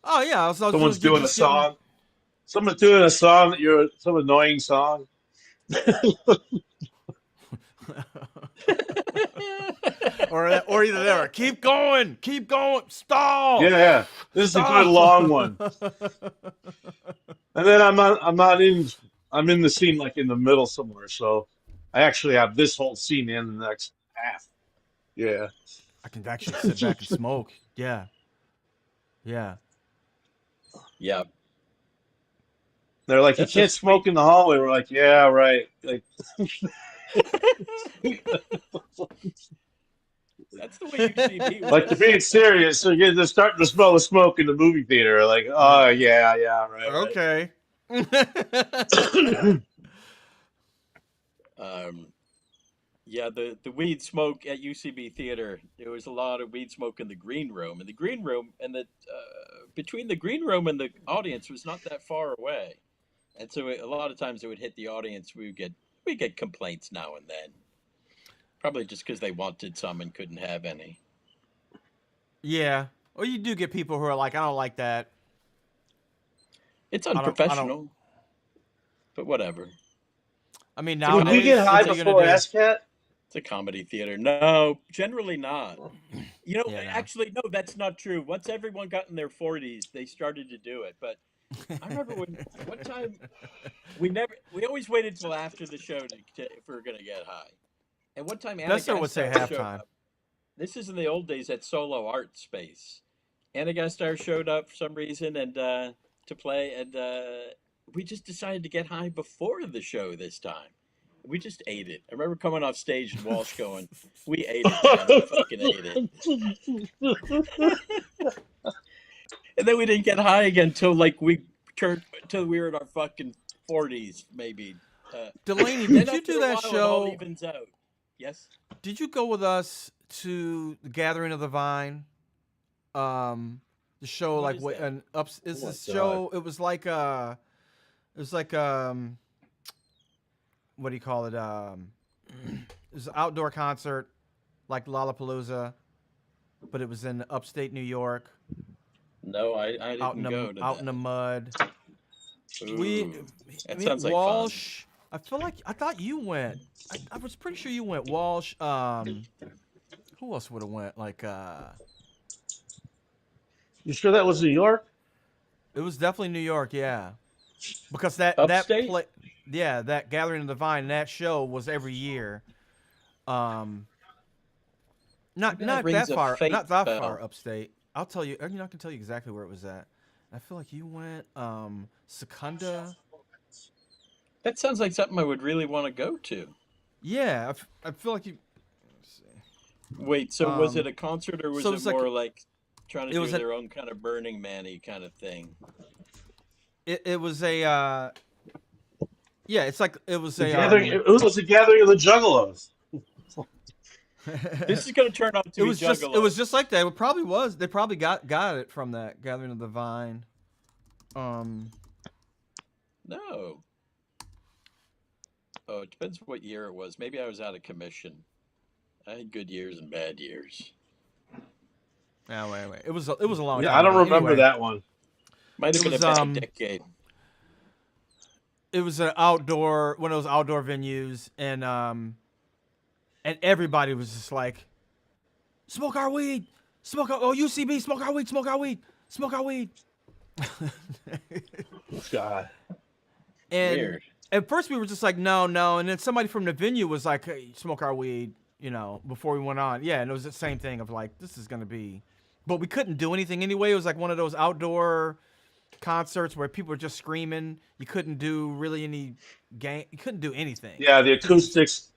Oh yeah, I was Someone's doing a just getting. song. Someone's doing a song that you're some annoying song. or either there. Keep going, stall, Yeah, yeah. This is a good stall. long one. And then I'm in the scene like in the middle somewhere. So I actually have this whole scene in the next half. Yeah. I can actually sit back and smoke. Yeah. Yeah. Yeah, They're like, you that's a can't sweet. smoke in the hallway. We're like, yeah, right. Like, That's the way UCB like they're was. being serious. So they're starting to smell the smoke in the movie theater. Like, oh yeah, yeah, right, Okay. right. Um, yeah, the weed smoke at UCB theater. There was a lot of weed smoke in the green room, and the green room and the between the green room and the audience was not that far away, and so a lot of times it would hit the audience. We get complaints now and then, probably just because they wanted some and couldn't have any. Yeah. Well, you do get people who are like, I don't like that. It's I don't. unprofessional, but whatever. I mean, Would we get nowadays, high what are you before gonna do? ASCAT? It's a comedy theater. No, generally not. You know, Yeah, no. actually, no, that's not true. Once everyone got in their 40s, they started to do it. But I remember one time we always waited till after the show if we were going to get high. And one time Besser would say Anagastar showed halftime. up. This is in the old days at Solo Art Space. Anagastar showed up for some reason and to play, and we just decided to get high before the show this time. We just ate it. I remember coming off stage and Walsh going, "We ate it, man. We fucking ate it." And then we didn't get high again till like we turned till we were in our fucking 40s, maybe. Delaney, Then did you after do a that while, it all show? evens out. Yes. Did you go with us to the Gathering of the Vine? The show What like is what that? an ups is Oh my this show? It was like what do you call it? It was an outdoor concert like Lollapalooza, but it was in upstate New York, No, I out in didn't go to out in the that. mud. We, Ooh, that me, sounds like fun. Walsh. I feel like I thought you went. I was pretty sure you went. Walsh. Who else would have went? Like, You sure that was New York? it was definitely New York. Yeah, because that Upstate? play, yeah, that Gathering of the Vine, that show was every year. Um, Maybe that rings a not faint that far bell. upstate. I'll tell you. I can tell you exactly where it was at. I feel like you went Secunda. That sounds like something I would really want to go to. Yeah, I feel like you. Let's see. Wait, so was it a concert or So was it it was like more like trying to it do was a their own kind of Burning Man-y kind of thing? it was a yeah. It's like it was The a gathering. It was the gathering of the Juggalos. This is going to turn out to it be was Juggalo. just like that. It probably was. They probably got it from that Gathering of the Vine. No. Oh, it depends what year it was. Maybe I was out of commission. I had good years and bad years. No, wait. It was a long Yeah, time I don't ago. remember Anyway, that one. Might have it been a was bad decade. it was an outdoor one of those outdoor venues, and everybody was just like, smoke our weed, UCB, smoke our weed, smoke our weed, smoke our weed. God. And Weird. at first we were just like, no, and then somebody from the venue was like, hey, smoke our weed, before we went on. Yeah, and it was the same thing of like, this is gonna be, but we couldn't do anything anyway. It was like one of those outdoor concerts where people were just screaming. You couldn't do really any game. You couldn't do anything. Yeah, the acoustics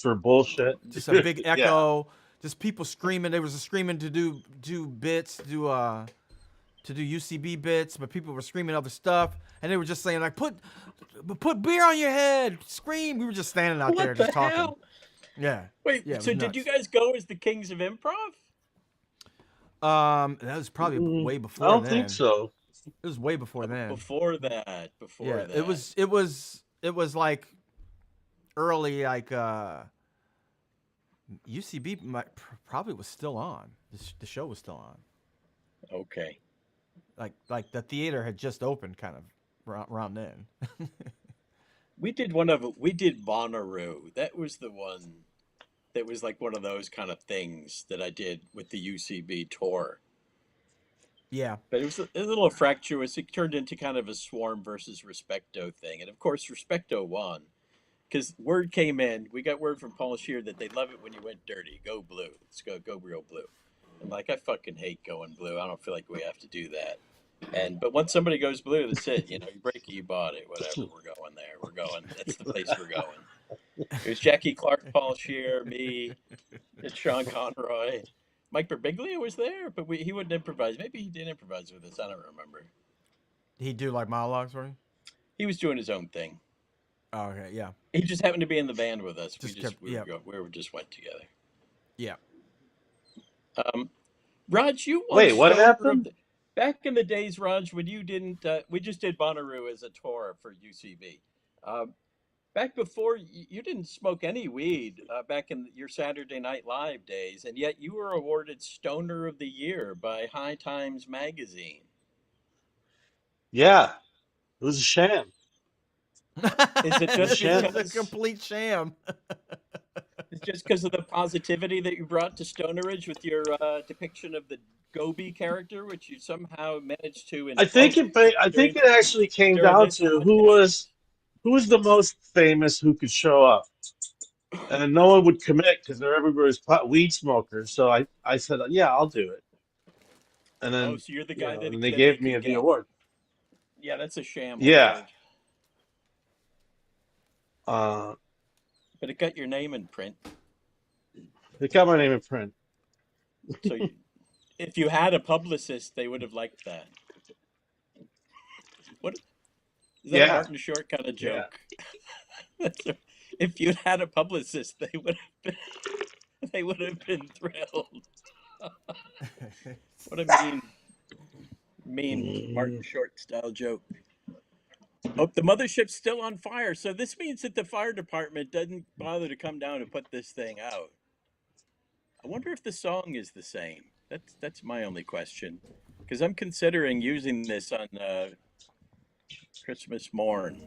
were bullshit. Just a big Yeah. echo. Just people screaming. There was a screaming to do bits, to do UCB bits, but people were screaming other stuff, and they were just saying like, put beer on your head, scream. We were just standing out there What the just talking. hell? Yeah. Wait, Yeah, it so was did you nuts. guys go as the Kings of Improv? That was probably way I before don't then. think so. It was way before then. Before that. Yeah, it was like early, like UCB probably was still on. The show was still on. Okay. Like the theater had just opened, kind of around then. We did Bonnaroo. That was the one that was like one of those kind of things that I did with the UCB tour. Yeah. But it was a little fractious. It turned into kind of a Swarm versus Respecto thing. And of course, Respecto won. because word came in. We got word from Paul Shear that they love it when you went dirty. Go blue. Let's go real blue. And like, I fucking hate going blue. I don't feel like we have to do that. But once somebody goes blue, that's it. You break it, you bought it. Whatever. We're going there. We're going. That's the place we're going. It was Jackie Clark, Paul Shear, me, and Sean Conroy. Mike Birbiglia was there, but he wouldn't improvise. Maybe he did improvise with us. I don't remember. He'd do like monologues for you? He was doing his own thing. Oh, okay, yeah. He just happened to be in the band with us. We just went together. Yeah. Raj, you Wait, what happened? Back in the days, Raj, when you didn't, we just did Bonnaroo as a tour for UCB. Back before, you didn't smoke any weed back in your Saturday Night Live days, and yet you were awarded Stoner of the Year by High Times Magazine. Yeah, it was a sham. Is it just a complete sham? It's just because of the positivity that you brought to Stoneridge with your depiction of the Gobi character, which you somehow managed to. I think it actually came down to who was the most famous who could show up, and no one would commit because everybody was weed smokers. So I said, yeah, I'll do it. And then so you're the guy that they gave me the award. Yeah, that's a sham. Yeah. Award. But it got your name in print. It got my name in print. So if you had a publicist, they would have liked that. What? Is that a Martin Short kind of joke? Yeah. If you'd had a publicist, they would have been thrilled. What a mean Martin Short style joke. Oh, the mothership's still on fire. So this means that the fire department doesn't bother to come down and put this thing out. I wonder if the song is the same. That's my only question, because I'm considering using this on Christmas morn.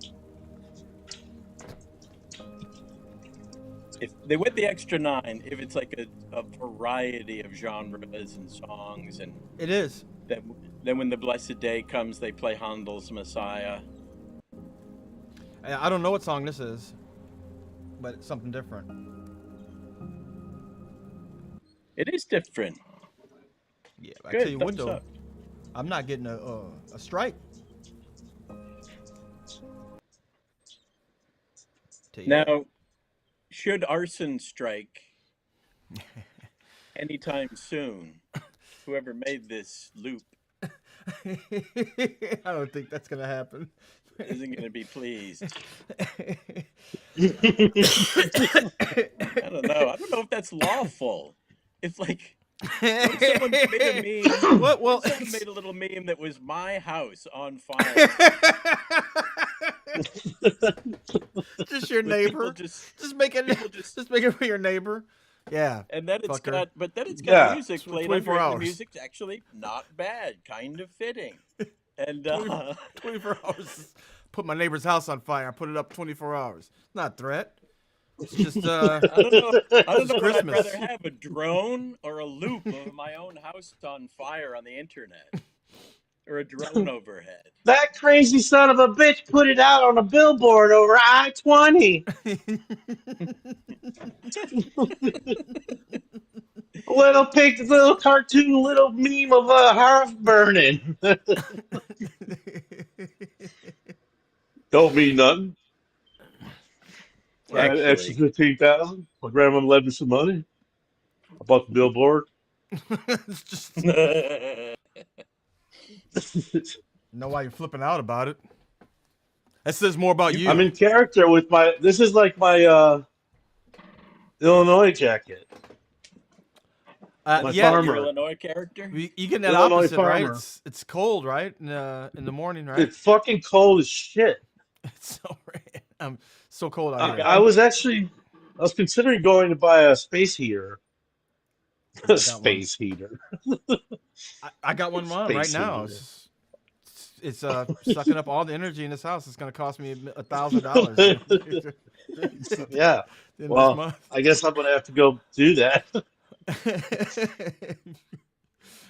If they went the extra 9, if it's like a variety of genres and songs, and it is. Then when the blessed day comes, they play Handel's Messiah. I don't know what song this is, but it's something different. It is different. Yeah, I tell you what though, I'm not getting a strike. Now, should arson strike anytime soon, whoever made this loop, I don't think that's gonna happen. Isn't going to be pleased. I don't know. I don't know if that's lawful. If like someone made a meme. Someone made a little meme that was my house on fire. Just your neighbor. Just make it for your neighbor. Yeah. And then it's got music played under it. The music's actually not bad, kind of fitting. And 24 hours. Put my neighbor's house on fire. I put it up 24 hours. Not a threat. It's just I don't know if I'd rather have a drone or a loop of my own house on fire on the internet. Or a drone overhead. That crazy son of a bitch put it out on a billboard over I-20. little cartoon, little meme of a hearth burning. Don't mean nothing. I had extra 15,000. My grandma left me some money. I bought the billboard. It's just know why you're flipping out about it. That says more about you. I'm in character with my. This is like my Illinois jacket. My farmer. Your Illinois character. You get that Illinois opposite, farmer. Right? It's cold, right? In the morning, right? It's fucking cold as shit. It's so I'm so cold out here. I was considering going to buy a space heater. A space heater. I got one right now. It's sucking up all the energy in this house. It's going to cost me $1,000. Yeah. Well, I guess I'm going to have to go do that.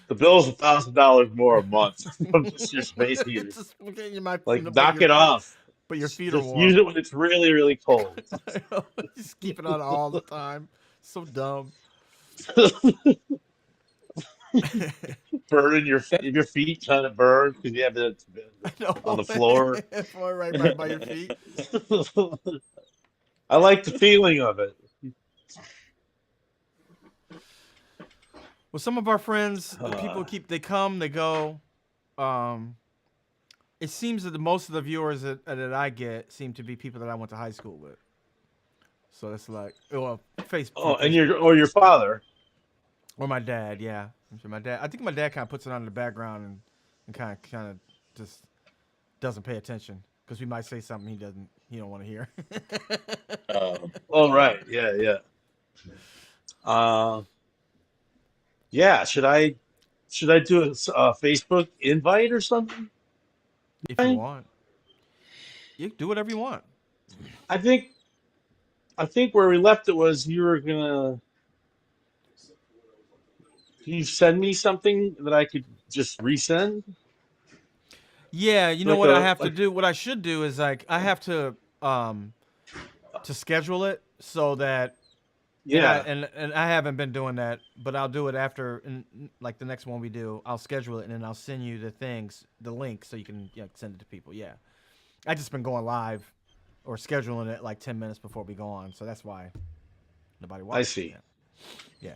The bill's $1,000 more a month from just your space heater. Knock it off. But your feet are Just use warm. it when it's really, really cold. Just keep it on all the time. So dumb. Burning That your feet kind of burn because you have it I on know. the floor. Right by your feet. I like the feeling of it. Well, some of our friends, Uh, people they come, they go. Um, it seems that most of the viewers that I get seem to be people that I went to high school with. So it's like, well, from and Facebook your father. or my dad. Yeah, I'm sure my dad. I think my dad kind of puts it on in the background and kind of just doesn't pay attention because we might say something he don't want to hear. Oh right, yeah, yeah. Uh, yeah. Should I do a Facebook invite or something? If you want, you can do whatever you want. I think I think where we left it was you were gonna. Can you send me something that I could just resend? Yeah, you know Like what I a have to like do. What I should do is like I have um to schedule it so that yeah. and I haven't been doing that, but I'll do it after like the next one we do. I'll schedule it and then I'll send you the link so you can send it to people. Yeah, I just been going live or scheduling it like 10 minutes before we go on, so that's why nobody I watches. see. Yeah, yeah,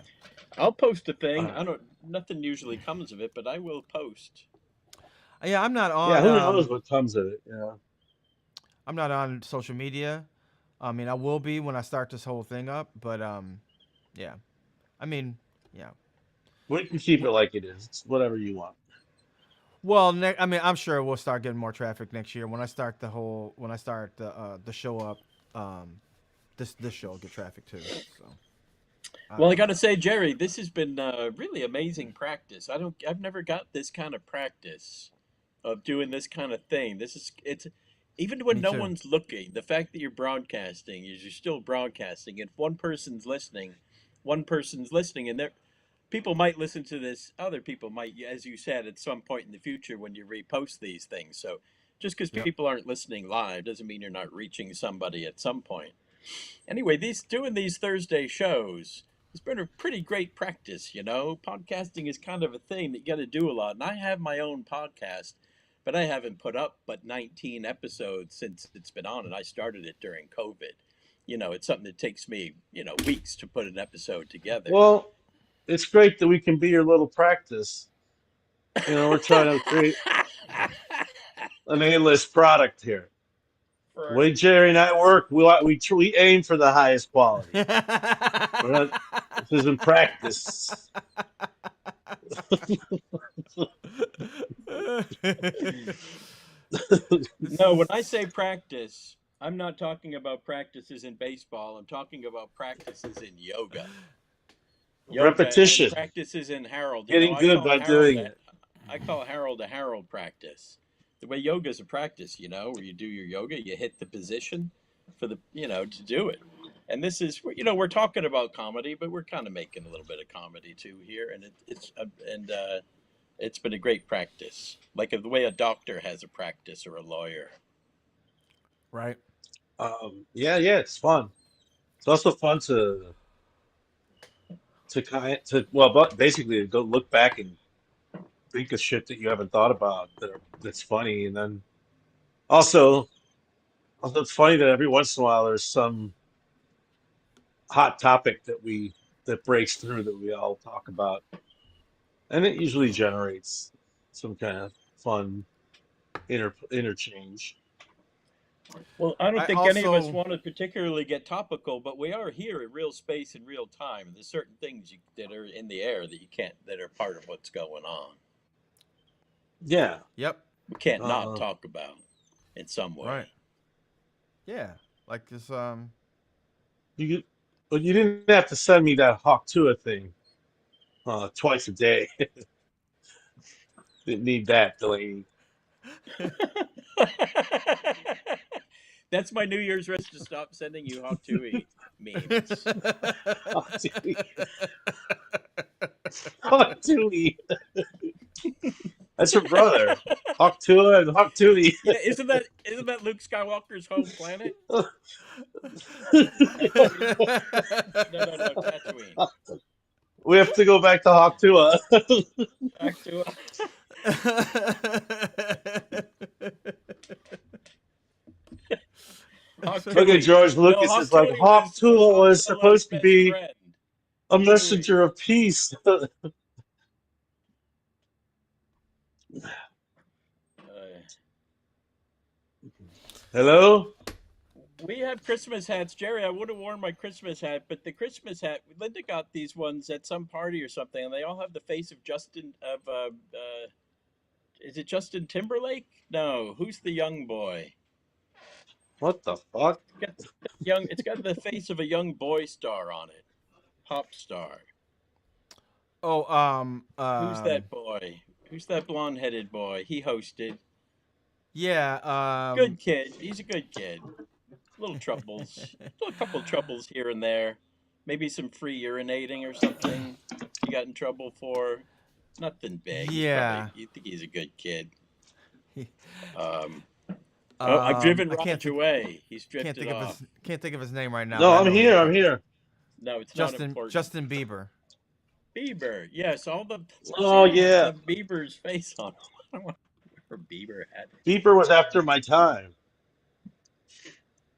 I'll post a thing. Uh, I don't. Nothing usually comes of it, but I will post. yeah. yeah. Who knows what comes of it? Yeah. I'm not on social media. I mean, I will be when I start this whole thing up, but yeah. I mean, yeah. We can keep it like it is. It's whatever you want. Well, I mean, I'm sure we'll start getting more traffic next year when I start the show up. Um, this show will get traffic too. So I Well, I don't got know. to say, Jerry, this has been really amazing practice. I've never got this kind of practice of doing this kind of thing. It's even when Me no too. one's looking. The fact that you're broadcasting is you're still broadcasting. If one person's listening, and there, people might listen to this. Other people might, as you said, at some point in the future when you repost these things. So just because Yep. people aren't listening live doesn't mean you're not reaching somebody at some point. Anyway, these doing these Thursday shows has been a pretty great practice, you know. Podcasting is kind of a thing that you got to do a lot. And I have my own podcast, but I haven't put up but 19 episodes since it's been on, and I started it during COVID. You know, it's something that takes me, weeks to put an episode together. Well, it's great that we can be your little practice. You know, we're trying to create an A-list product here. The For way Jerry and I work, we aim for the highest quality. We're not. This isn't practice. No, when I say practice, I'm not talking about practices in baseball. I'm talking about practices in yoga and Repetition. practices in Harold. You know, Getting good by doing it. I call Harold a Harold practice. The way yoga is a practice, where you do your yoga, you hit the position for to do it. And this is, we're talking about comedy, but we're kind of making a little bit of comedy too here, and it's been a great practice, like the way a doctor has a practice or a lawyer. Right. Yeah, yeah, it's fun. It's also fun but basically to go look back and think of shit that you haven't thought about that's funny, and then also it's funny that every once in a while there's some hot topic that breaks through that we all talk about, and it usually generates some kind of fun interchange. Well, I don't I think any of us also want to particularly get topical, but we are here in real space in real time, and there's certain things that are in the air that you can't, that are part of what's going on. Yeah. Yep. We can't not Uh, talk about in some Right. way. Yeah. Like this. but you didn't have to send me that Hawk Tuah thing twice a day. Didn't need that, Delaney. That's my New Year's resolution, to stop sending you Hawk Tuah memes. Hawk Tuah. Hawk Tuah. That's your brother. Hawk Tua and Hawk Tootie. Yeah, isn't that Luke Skywalker's home planet? Tatooine? No, Tatooine. We have to go back to Hawk Tua. Back to Hawk Okay, Tui. George No, Lucas Hawk is like, Tui Hawk was Tua Han was Solo's supposed to best be friend. a Tui. messenger of peace. Hello? We have Christmas hats, Jerry. I would have worn my Christmas hat, but the Christmas hat, Linda got these ones at some party or something, and they all have the face of is it Justin Timberlake? No, who's the young boy? What the fuck? It's got the face of a young boy star on it, pop star. Oh, Who's that boy? Who's that blonde-headed boy? He hosted. yeah, Good kid. He's a good kid. Little troubles, a couple troubles here and there. Maybe some free urinating or something. He got in trouble for. Nothing big. yeah. You think he's a good kid. He- I've driven I Raj away. He's drifted off. Can't think of his name right now. No, but I I'm know who here. you're I'm talking- here. No, it's not important. Justin Bieber. Bieber. Yes, all the. Oh, yeah. Have Bieber's face on. I don't want to wear a Bieber hat. Bieber was after my time.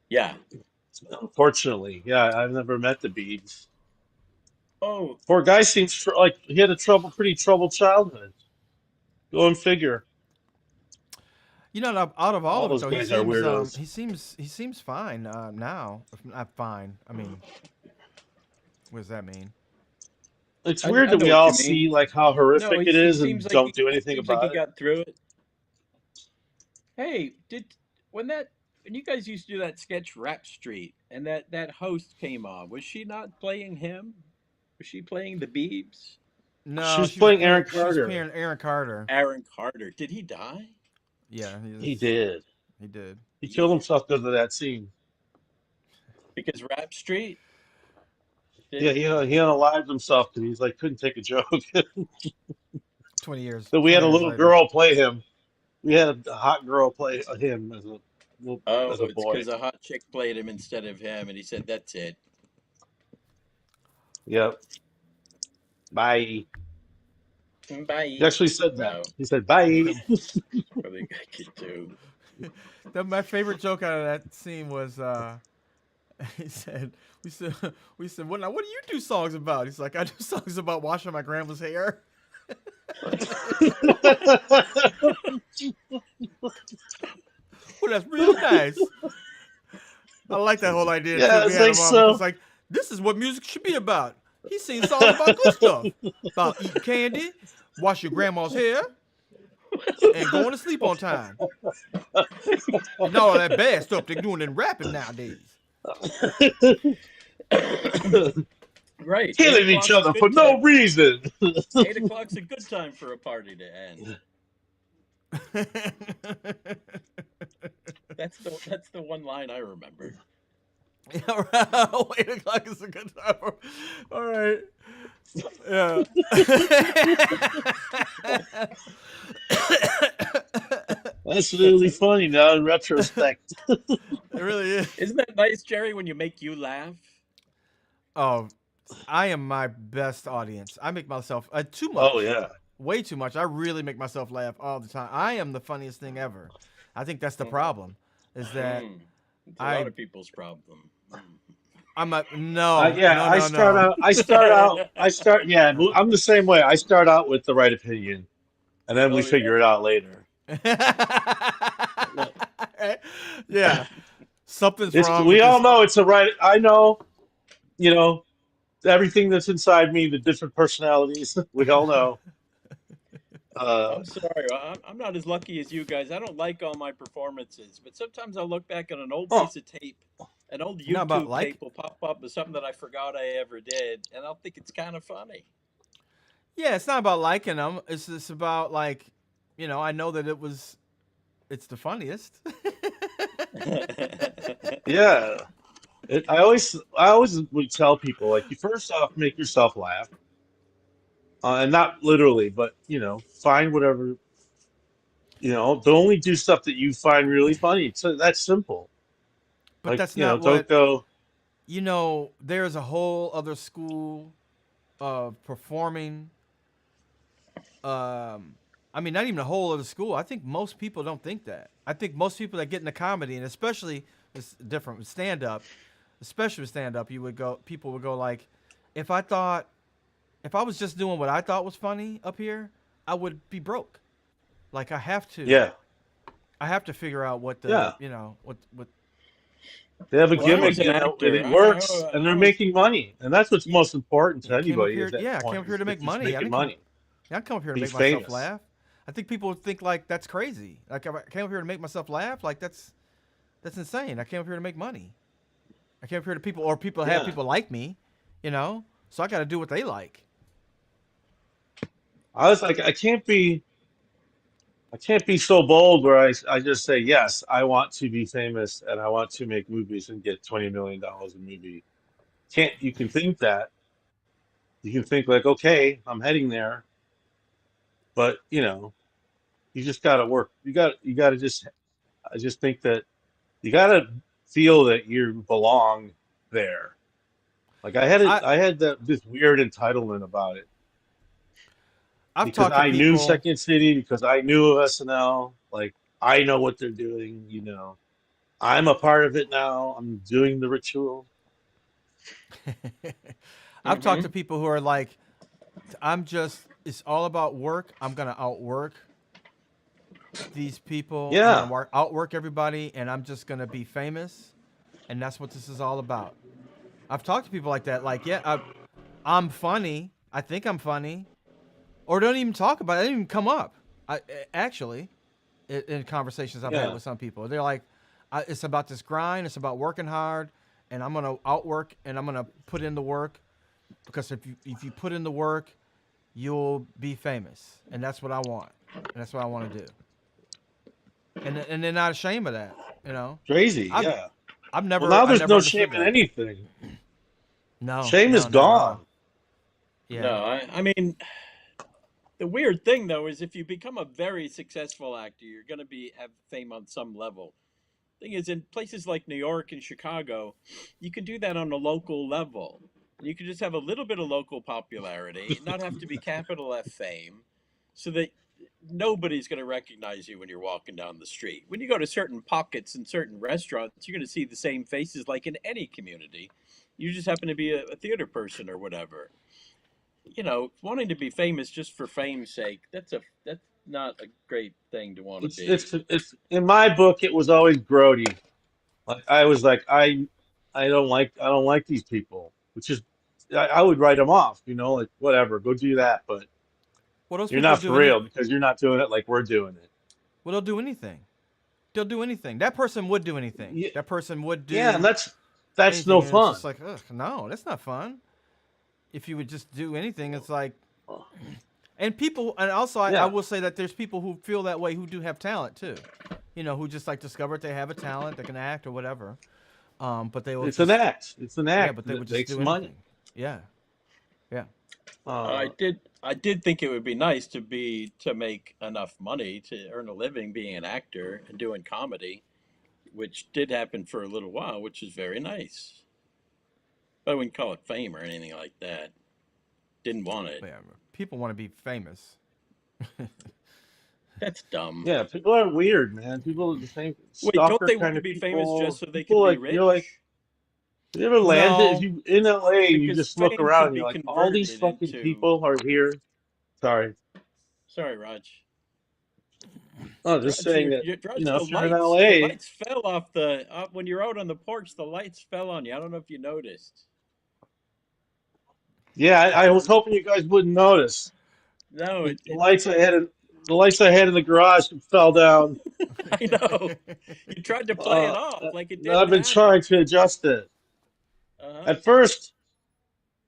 Yeah. Unfortunately. Yeah, I've never met the Biebs. Oh, Poor guy seems like he had a pretty troubled childhood. Go and figure. You know, out of all All of it, those though, guys are weirdos. he seems fine now. Not fine. I mean, what does that mean? It's I weird that know we what all you mean. see like how horrific it he is seems and like don't do anything seems like about he it. got through it. Hey, when you guys used to do that sketch Rap Street and that host came on, was she not playing him? Was she playing the Biebs? She No, was playing Aaron She was Carter. playing Aaron Carter. Aaron Carter. Did he die? Yeah, He did. He did. He killed himself because of that scene. Because Rap Street? Yeah, he unalived himself because he's like couldn't take a joke. 20 years. So we 20 had a years little later. girl play him. We had a hot girl play him as a It's boy. because a hot chick played him instead of him, and he said, "That's it." Yep. Bye. Bye. He actually said that. No. He said bye. Probably got kid too. My favorite joke out of that scene was he said we said what do you do songs about? He's like, I do songs about washing my grandma's hair. Well, that's real nice. I like that whole idea. Yeah, too. it's like so. Because like this is what music should be about. He's singing songs about good stuff, about eating candy, wash your grandma's hair, and going to sleep on time. And all that bad stuff they're doing in rapping nowadays. Right. Killing each other for no reason. 8 o'clock's a good time for a party to end. That's the one line I remember. Yeah, right. 8 o'clock is a good time. All right. Yeah. That's really funny now in retrospect. It really is. Isn't that nice, Jerry, when you make you laugh? Oh, I am my best audience. I make myself too much. Oh yeah. Way too much. I really make myself laugh all the time. I am the funniest thing ever. I think that's the problem. Is that It's a lot of people's problem. I'm a no. I start. Yeah, I'm the same way. I start out with the right opinion, and then we figure it out later. Yeah, something's wrong. We all know it's a right. I know, everything that's inside me, the different personalities. We all know. I'm sorry. I'm not as lucky as you guys. I don't like all my performances, but sometimes I'll look back on an old piece of tape. An old YouTube tape will pop up with something that I forgot I ever did, and I'll think it's kind of funny. Yeah, it's not about liking them. It's just about like, I know that it's the funniest. Yeah. I always would tell people, like, you first off make yourself laugh, and not literally, but find whatever Don't only do stuff that you find really funny. So that's simple. But Like, that's not don't what go. there's a whole other school of performing. Um, I mean, not even a whole other school. I think most people don't think that. I think most people that get into comedy, and especially it's different with stand up, especially with stand up, people would go like, if I thought, if I was just doing what I thought was funny up here, I would be broke. Like Yeah, I have to figure out what yeah. what. They have a Well, I was gimmick, an and actor. it works, and they're I was. making money, and that's what's most important to I came up anybody. Is here. that Yeah, I came point up here is to make just money. making money, I come up here to be make myself famous. laugh. I think people would think like that's crazy. Like I came up here to make myself laugh. Like that's insane. I came up here to make money. I came up here to people have Yeah, people like me, So I got to do what they like. I was like, I can't be so bold where I just say yes, I want to be famous and I want to make movies and get $20 million a movie. Can't You can think that. You can think like, okay, I'm heading there, but you just gotta work. You gotta just I just think that you gotta feel that you belong there. Like I I had this weird entitlement about it I've because talked to I knew people. Second City, because I knew of SNL. Like I know what they're doing. I'm a part of it now. I'm doing the ritual. I've talked to Mm-hmm. people who are like, it's all about work. I'm gonna outwork these people. I'm gonna Yeah, outwork everybody, and I'm just gonna be famous, and that's what this is all about. I've talked to people like that. Like, yeah, I'm funny. I think I'm funny, or don't even talk about it. It doesn't even come up. Actually, in conversations I've had yeah. with some people, they're like, it's about this grind. It's about working hard, and I'm gonna outwork, and I'm gonna put in the work, because if you put in the work, you'll be famous, and that's what I want, and that's what I want to do. And they're not ashamed of that. Crazy. I've Yeah. I've Well, now I there's never no shame understood in that. anything. No, Shame is no, not at all. gone. Yeah. No, I mean, the weird thing though is if you become a very successful actor, you're going to be have fame on some level. Thing is, in places like New York and Chicago, you can do that on a local level. You can just have a little bit of local popularity, not have to be capital F fame, so that nobody's going to recognize you when you're walking down the street. When you go to certain pockets and certain restaurants, you're going to see the same faces like in any community. You just happen to be a theater person or whatever. Wanting to be famous just for fame's sake, that's not a great thing to want to be. It's in my book. It was always grody. Like I was like I don't like these people, which is I would write them off. Like whatever, go do that, but Well, those you're people not for do any. real because you're not doing it like we're doing it. Well, they'll do anything. They'll do anything. That person would do anything. Yeah, That person would yeah, and do that's no anything, and it's fun. just like, ugh, no, that's not fun. If you would just do anything, it's like, and people, and also I Yeah, will say that there's people who feel that way who do have talent too. Who just like discovered they have a talent, they can act or whatever. But they will it's an just, act. It's an yeah, act, but and they it would just makes do money. anything. Yeah, yeah. I Uh, did I did think it would be nice to make enough money to earn a living being an actor and doing comedy, which did happen for a little while, which is very nice. But I wouldn't call it fame or anything like that. Didn't want it. But yeah, people want to be famous. That's dumb. yeah, people are weird, man. People are the same Wait, don't stalker they want kind to of be famous just people. so they can People be like you're like. rich? Have you ever landed? If No, you in LA and you Because just look fame around can and you're be like, all these converted fucking into. people are here. Sorry. Sorry, Raj. Oh, just saying that, Raj, if you're in LA, the lights fell off when you're out on the porch. The lights fell on you. I don't know if you noticed. yeah, I was hoping you guys wouldn't notice. No, The, the lights I had in the lights I had in the garage fell down. I know. You tried to play it Uh, off like it I've didn't been happen. trying to adjust it. Uh-huh. At first,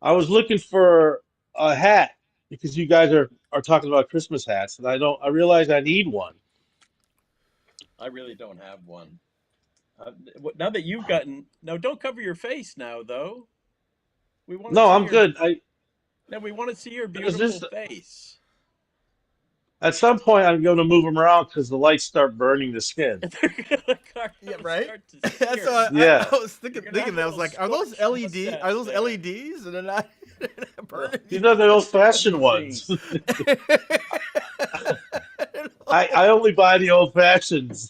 I was looking for a hat because you guys are talking about Christmas hats, and I realized I need one. I really don't have one. Now that you've gotten, no, don't cover your face now, though. We want to No, see I'm your, good. we want to see your There's beautiful this face. At some point, I'm going to move them around because the lights start burning the skin. The car Yeah, will right. start to That's sear. what Yeah. I was thinking. You're gonna Thinking have that I was little like, are those scorched LED? Are mustache those there. LEDs? And they're not burning. These are the old-fashioned Let me ones. see. I only buy the old-fashions.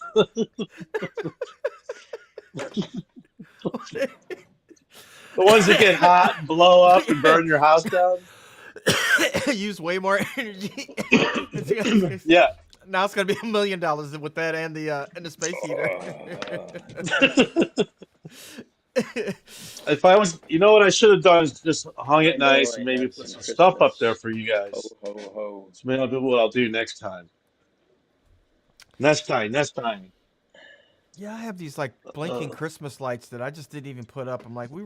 The ones that get hot and blow up and burn your house down. Use way more energy. Yeah. Now it's gonna be $1 million with that and the space heater. If I was, you know what I should have done is just hung I it know nice I and maybe have put some some stuff up there Christmas. for you Ho guys. ho ho. So maybe I'll do what I'll do next time. Next time. Next time. Yeah, I have these like blinking Uh, Christmas lights that I just didn't even put up. I'm like, we're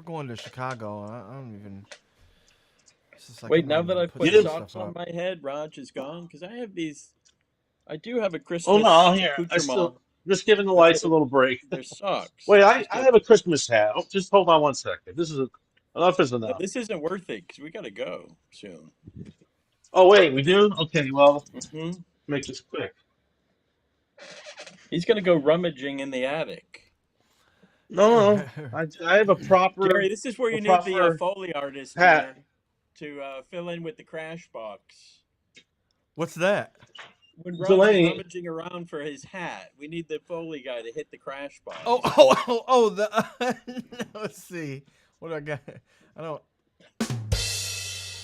going to Chicago. I don't even. It's just like Wait, I'm not now even that gonna I put you put some didn't. stuff socks on up. my head, Raj is gone because I have these. I do have a Oh Christmas no, here. I accoutrement, still just giving the but lights a little break. they're socks. Wait, It's I, just I a. have a Christmas hat. Oh, just hold on one second. This is enough is No, enough. this isn't worth it because we got to go soon. Oh wait, we do? Okay, well, Hmm. make this quick. He's gonna go rummaging in the attic. No, no, I have Jerry, this is where a you need the proper Foley artist hat. here to fill in with the crash box. What's that? When Raj is Delaney, rummaging around for his hat, we need the Foley guy to hit the crash Oh, box. oh, oh, oh. Let's see. What do I got? I don't.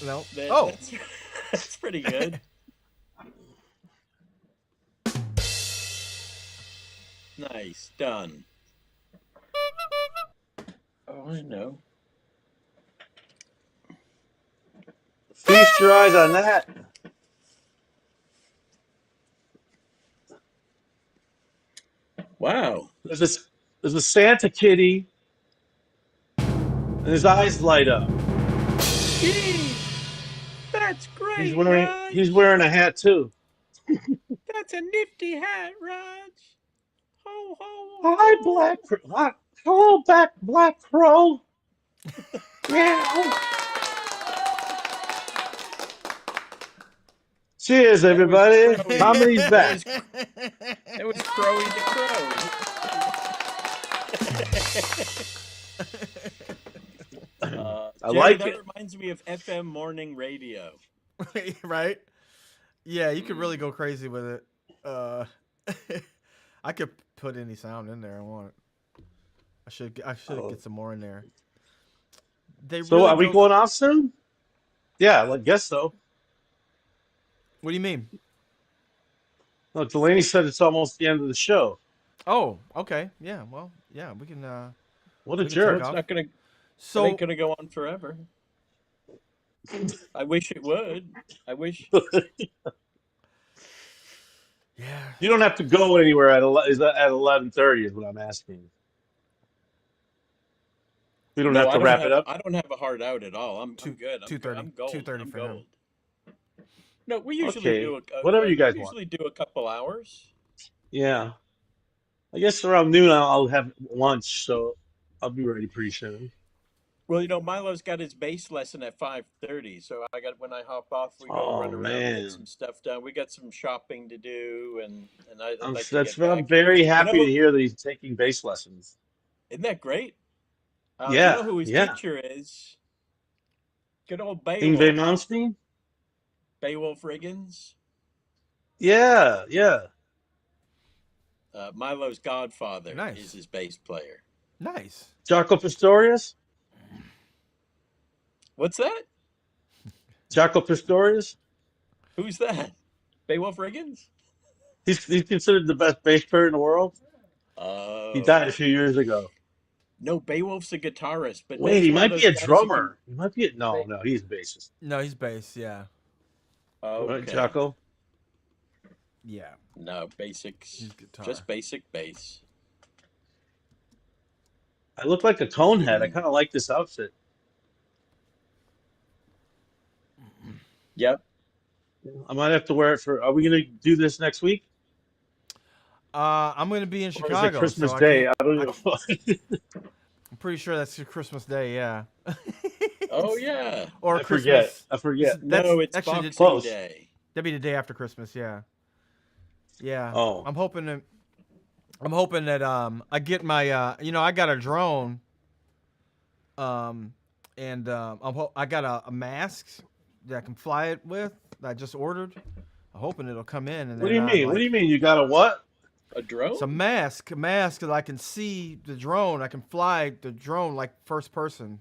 No. Oh. That's pretty good. Nice, done. Oh, I know. feast your eyes on that. Wow. There's a Santa kitty, and his eyes light up. Gee, that's He's great, wearing Raj. a hat too. That's a nifty hat, Raj. Ho, ho, Hi, ho. Hello, Black Crow. Meow. Cheers, That was everybody. Crowy. Comedy's back. That was Crowy the Crow. I Jerry, like that it. reminds me of FM morning radio. Right? Yeah, you could really go crazy with it. I could put any sound in there I want. I should get some more in there. They So, really are we go. going off soon? Yeah, I guess so. What do you mean? No, Delaney said it's almost the end of the show. Oh, okay. Yeah. Well, yeah. We can. What a We can So take jerk. it's off. not gonna. It So ain't gonna go on forever. I wish it would. I wish. yeah. You don't have to go anywhere at 11:30 is what I'm asking. We don't No, have to wrap it up. I don't have a hard out at all. I'm Two good. I'm good. 2:30. I'm gold. 2:30 I'm for him. gold. No, we usually Okay, do whatever you guys we want. usually do a couple hours. Yeah, I guess around noon I'll have lunch, so I'll be ready pretty soon. Well, Milo's got his bass lesson at 5:30, so I got when I hop off, we go Oh run around, get man, some stuff done. We got some shopping to do, and I'd like to that's get I'm back. very You happy to know, hear that he's taking bass lessons. isn't that great? You know Yeah, who his yeah. teacher is? Good old Ingve Beowulf, Malmsteen. Beowulf Riggins, Yeah, yeah. Milo's godfather is Nice. his bass player. Nice. Jaco Pastorius. What's that? Jaco Pastorius. Who's that? Beowulf Riggins? He's considered the best bass player in the world. He died a Oh. few years ago. No, Beowulf's a guitarist, but Wait, he's he one of might be those a guys who can. drummer. He might be no, no, he's a bassist. No, he's bass. Yeah. Right, Okay. Jaco? Yeah. No, basics. He's guitar. Just basic bass. I look like a conehead. I kind of like this outfit. Yep. I might have to wear it for. Are we gonna do this next week, I'm gonna be in or is it Chicago, Christmas so I Day? can't. I don't know. I'm pretty sure that's your Christmas Day. Yeah. Oh yeah. Or I forget. Christmas. I forget. No, it's actually Boxing Close. Day. That'd be the day after Christmas. Yeah. Yeah. Oh, I'm hoping that I get my I got a drone and I got a mask that I can fly it with that I just ordered. I'm hoping it'll come in and what do then you I'm mean? What do you like mean? You got a what? A it's a drone mask that I can see the drone. I can fly the drone like first person,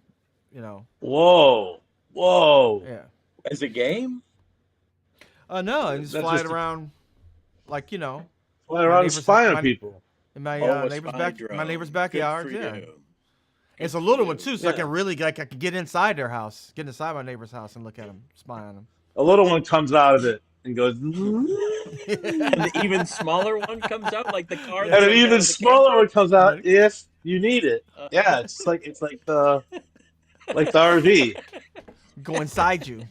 you know. Whoa, whoa! Yeah. as a game? No, I just That's fly it just around like flying my around and neighbor's spying on my people. in my Oh, a neighbor's spy my drone. neighbor's Good for backyard. Yeah. you. It's Good a for little one you. too, so I Yeah, can really I can get inside their house, get inside my neighbor's house, and look at them, spy on a little one comes out of it and goes, And the them. even smaller one comes out, like the car Yeah, that and an goes out even of the smaller camper. one comes out if you need it. Uh, Yeah, it's like the RV. go inside you.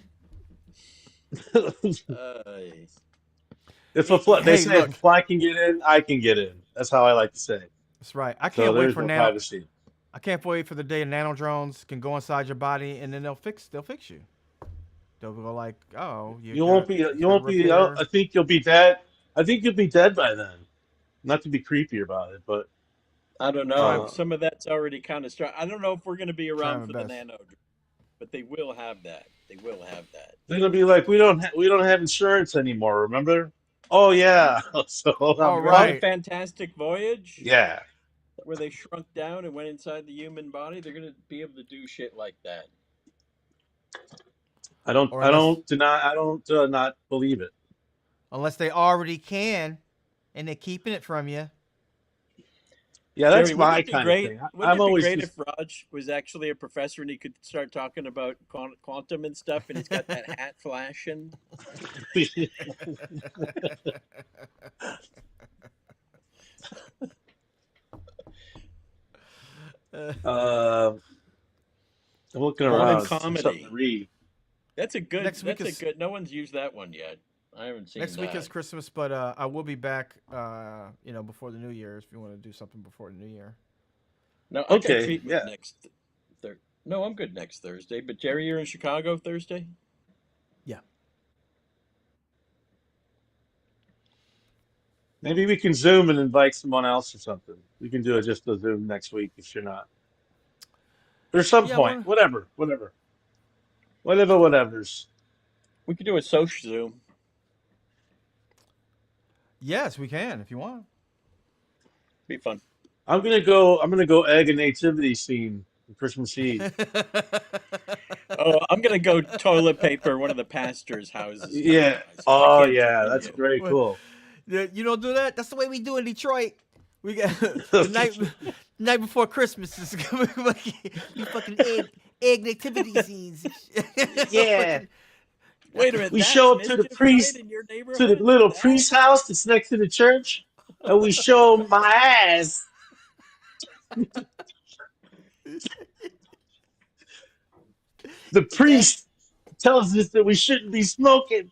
If they Hey, say if a look, fly can get in, I can get in. That's how I like to say. that's right. I So can't wait there's for no nano. privacy. I can't wait for the day nano drones can go inside your body and then they'll fix you. They'll go like, oh, You won't be. it's You got won't be. repair. I think you'll be dead. I think you'll be dead by then. Not to be creepy about it, but I don't Try know. uh, Some of that's already kind of strong. I don't know if we're going to be try around my for the best. nano, but they will have that. They will have that. they're gonna be like, we don't have insurance anymore. Remember? Oh yeah. So hold on. All We're Remember gonna the right. Fantastic Voyage yeah. where they shrunk down and went inside the human body? They're going to be able to do shit like that. Or I don't deny. I don't not believe it. unless they already can, and they're keeping it from you. Yeah, Jerry, that's my kind of thing. Wouldn't I'm it be always great just if Raj was actually a professor and he could start talking about quantum and stuff, and he's got that hat flashing? uh, I'm looking Quantum around for something to comedy. read. That's a good. next week That's a is good. No one's used that one yet. I haven't seen next week is that. Christmas, but I will be back. Before the New Year's. If you want to do something before the New Year. No, I got Okay, treatment yeah. next. No, I'm good next Thursday. But Jerry, you're in Chicago Thursday. Yeah. Maybe we can Zoom and invite someone else or something. We can do it just a Zoom next week if you're not. Or some Yeah. point, One. whatever's. We could do a social Zoom. Yes, we can if you want. Be fun. I'm gonna go. I'm gonna go egg a nativity scene on Christmas Eve. Oh, I'm gonna go toilet paper one of the pastor's houses now, Yeah. guys. I Oh can't yeah, that's continue. very What? cool. You don't do that. That's the way we do in Detroit. We got the night before Christmas is we fucking egg nativity scenes. Yeah. Wait a minute, We that's show up to the mischief night priest, in your to the neighborhood? little That priest house that's next to the church, and we show him my ass. The priest that's tells us that we shouldn't be smoking.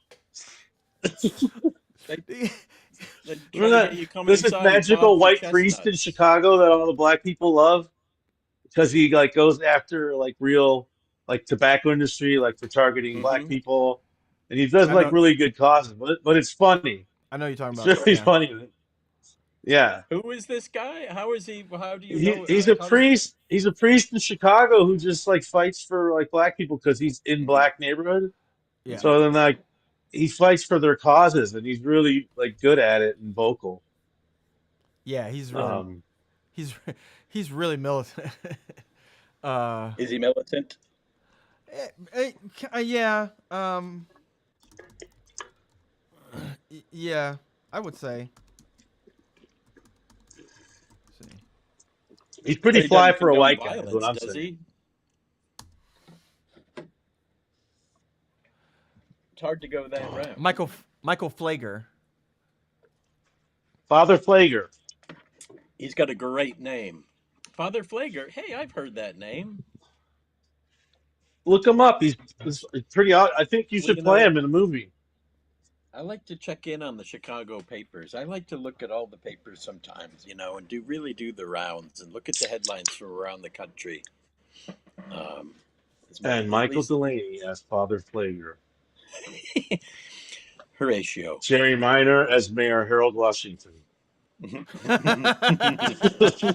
they they try Remember to that? get you coming There's this inside and magical pop for white priest in chestnuts. Chicago that all the black people love because he like goes after like real like tobacco industry, like for targeting black Mm-hmm. people, and he does I like know. really good causes. But it's funny. I know you're talking It's about. really Yeah. funny. Yeah. Who is this guy? How is he? How do you He know? he's a How does? priest. He's a priest in Chicago who just like fights for like black people because he's in black neighborhood. Yeah. Mm-hmm. So then like he fights for their causes and he's really like good at it and vocal. Yeah. He's really Um, he's he's really militant. uh. Is he militant? Yeah. Yeah. I would say. Let's see. he's pretty But he fly doesn't for a condone white guy, is what violence, I'm does saying. he? It's hard to go that route. Michael Flager. Father Flager. He's got a great name. Father Flager. Hey, I've heard that name. Look him up. He's pretty odd. I think you Well, should play him in a movie. I like to check in on the Chicago papers. I like to look at all the papers sometimes, and really do the rounds and look at the headlines from around the country. And At Michael least Delaney as Father Flager. Horatio. Jerry Minor as Mayor Harold Washington. And Horatio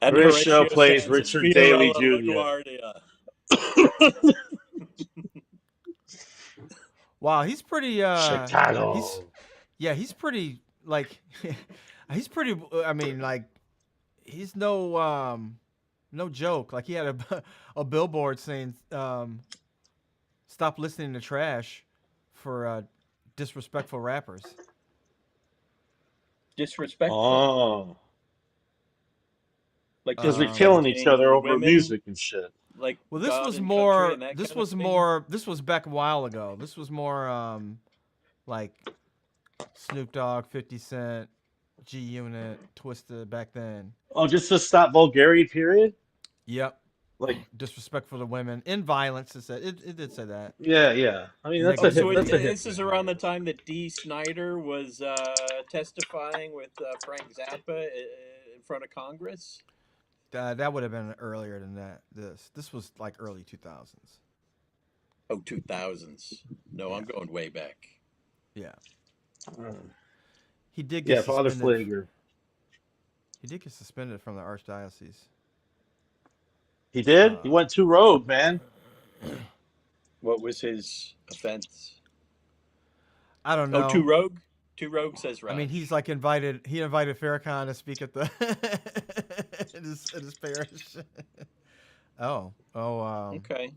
Horatio plays Sanz as Richard Daley Fiorella Jr. LaGuardia. Wow, he's pretty. Chicago. He's pretty like. He's pretty. I mean, like, he's no joke. Like he had a billboard saying, "Stop listening to trash," for disrespectful rappers. Disrespectful. Oh, Like because they're killing each other disrespecting over women, music and shit. like Well, this God was and country more. and that This kind was of thing. more. This was back a while ago. This was more like Snoop Dogg, 50 Cent, G Unit, Twisted back then. Oh, just to stop vulgarity, period? Yep. Like, Disrespectful to women in violence. It did say that. yeah. I mean, that's Oh, a so hit. That's a hit. This is around the time that Dee Snider was testifying with Frank Zappa in front of Congress. That would have been earlier than that. This was like early 2000s. Oh, 2000s. No, yeah. I'm going way back. Yeah. He did get Father suspended. Flager. He did get suspended from the archdiocese. He did? He went too rogue, man. What was his offense? I don't know. Oh, too rogue? Too rogue, says Raj. I mean, he invited Farrakhan to speak at the in his parish. Okay.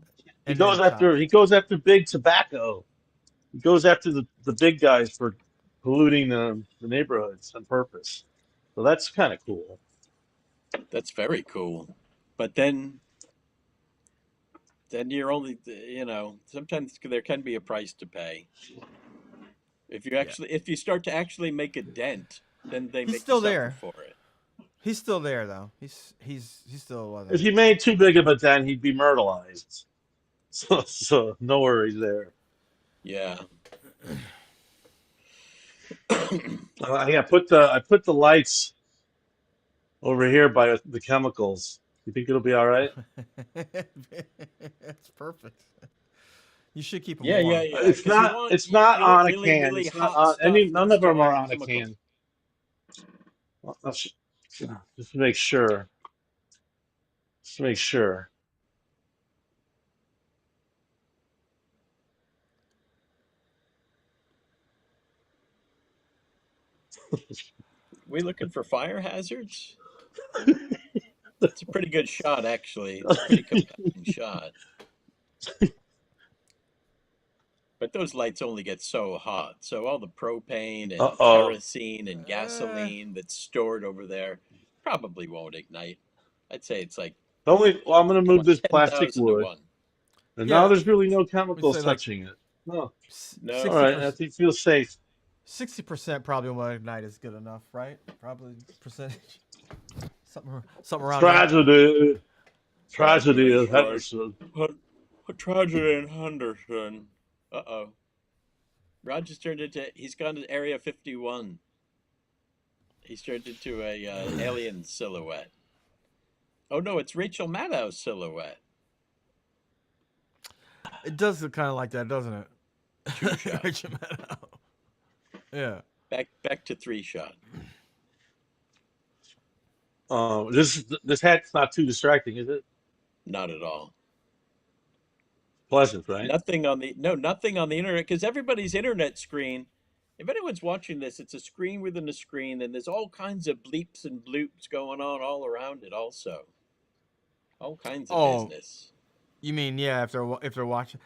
He goes after big tobacco. He goes after the big guys for polluting the neighborhoods on purpose. So that's kind of cool. That's very cool. But then you're only, sometimes there can be a price to pay. If you start to actually make a dent, then they make still you suffer there for it. He's still there though. He's still. If he made too big of a dent, he'd be myrtleized. So no worries there. Yeah. I put the lights over here by the chemicals. You think it'll be all right? That's perfect. You should keep them Yeah. warm. It's not on a can. Really It's not hot on none of them are destroying on a chemicals. can. Just to make sure. Just to make sure. We looking for fire hazards? It's a pretty good shot, actually. It's a pretty compelling shot. But those lights only get so hot. So all the propane and kerosene and gasoline that's stored over there probably won't ignite. I'd say it's like I'm going to move this plastic 10,000 to wood. 1. And now there's really no chemicals like touching it. No. No. All right, I think feels safe. 60% probably won't ignite is good enough, right? Probably percentage. Something around Tragedy. Tragedy of Henderson. A tragedy in Henderson. Uh-oh. Roger's turned into, he's gone to Area 51. He's turned into a alien silhouette. Oh no, it's Rachel Maddow's silhouette. It does look kind of like that, doesn't it? Two shot. Rachel Maddow. Yeah. Back to 3 shot. This hat's not too distracting, is it? Not at all. Pleasant, right? Nothing on the internet, because everybody's internet screen. If anyone's watching this, it's a screen within a screen, and there's all kinds of bleeps and bloops going on all around it. Also, all kinds of business. You mean if they're watching?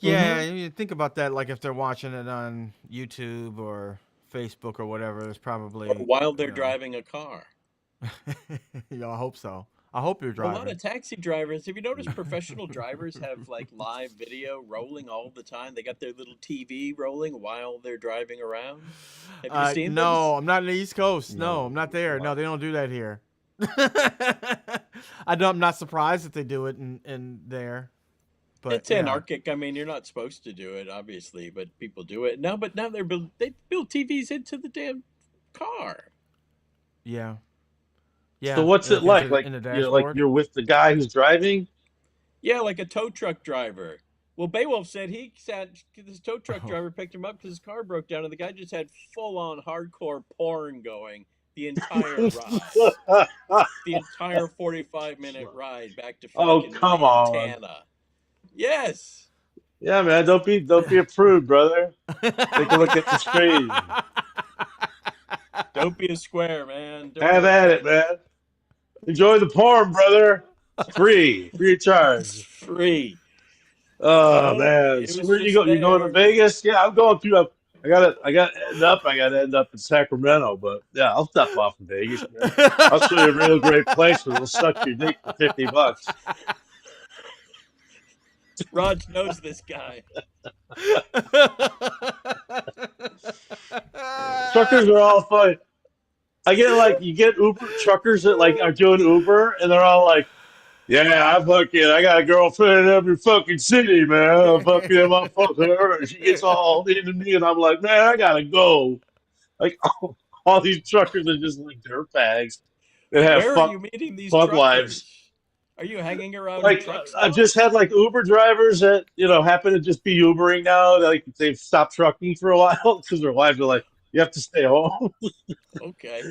Yeah, you think about that. Like if they're watching it on YouTube or Facebook or whatever, there's probably or while they're driving a car. Yeah, I hope so. I hope you're driving. A lot of taxi drivers, have you noticed professional drivers have like live video rolling all the time? They got their little TV rolling while they're driving around. Have you seen No, I'm not in the East Coast. No, I'm not there. No, they don't do that here. I'm not surprised that they do it in there. But it's anarchic. I mean, you're not supposed to do it, obviously, but people do it now. But now they build TVs into the damn car. Yeah. Yeah. So what's it like? Like you're with the guy who's driving? Yeah, like a tow truck driver. Well, Beowulf said this tow truck driver picked him up because his car broke down, and the guy just had full-on hardcore porn going the entire ride, the entire 45-minute ride back to Oh, fucking come on. Montana. Yes. Yeah, man, don't be a prude, brother. Take a look at the screen. Don't be a square, man. Don't Have be a at it, prick. man. Enjoy the porn, brother. It's free of It's charge. free. Oh Well, man, it so was where you just go? You going to there. Vegas? Yeah, I'm going through. I got to end up in Sacramento, but yeah, I'll stop off in Vegas, man. I'll show you a real great place where they'll suck your dick for $50. Raj knows this guy. Truckers are all fun. You get Uber truckers that like are doing Uber, and they're all like, "Yeah, I got a girlfriend in every fucking city, man. I fuck her, and she gets all into me, and I'm like, man, I gotta go." Like all these truckers are just like dirtbags that have Where are you meeting these fuck wives. truckers? Are you hanging around Like truck I've just stops? had like Uber drivers that happen to just be Ubering now. Like they've stopped trucking for a while because their wives are like, "You have to stay home," Okay.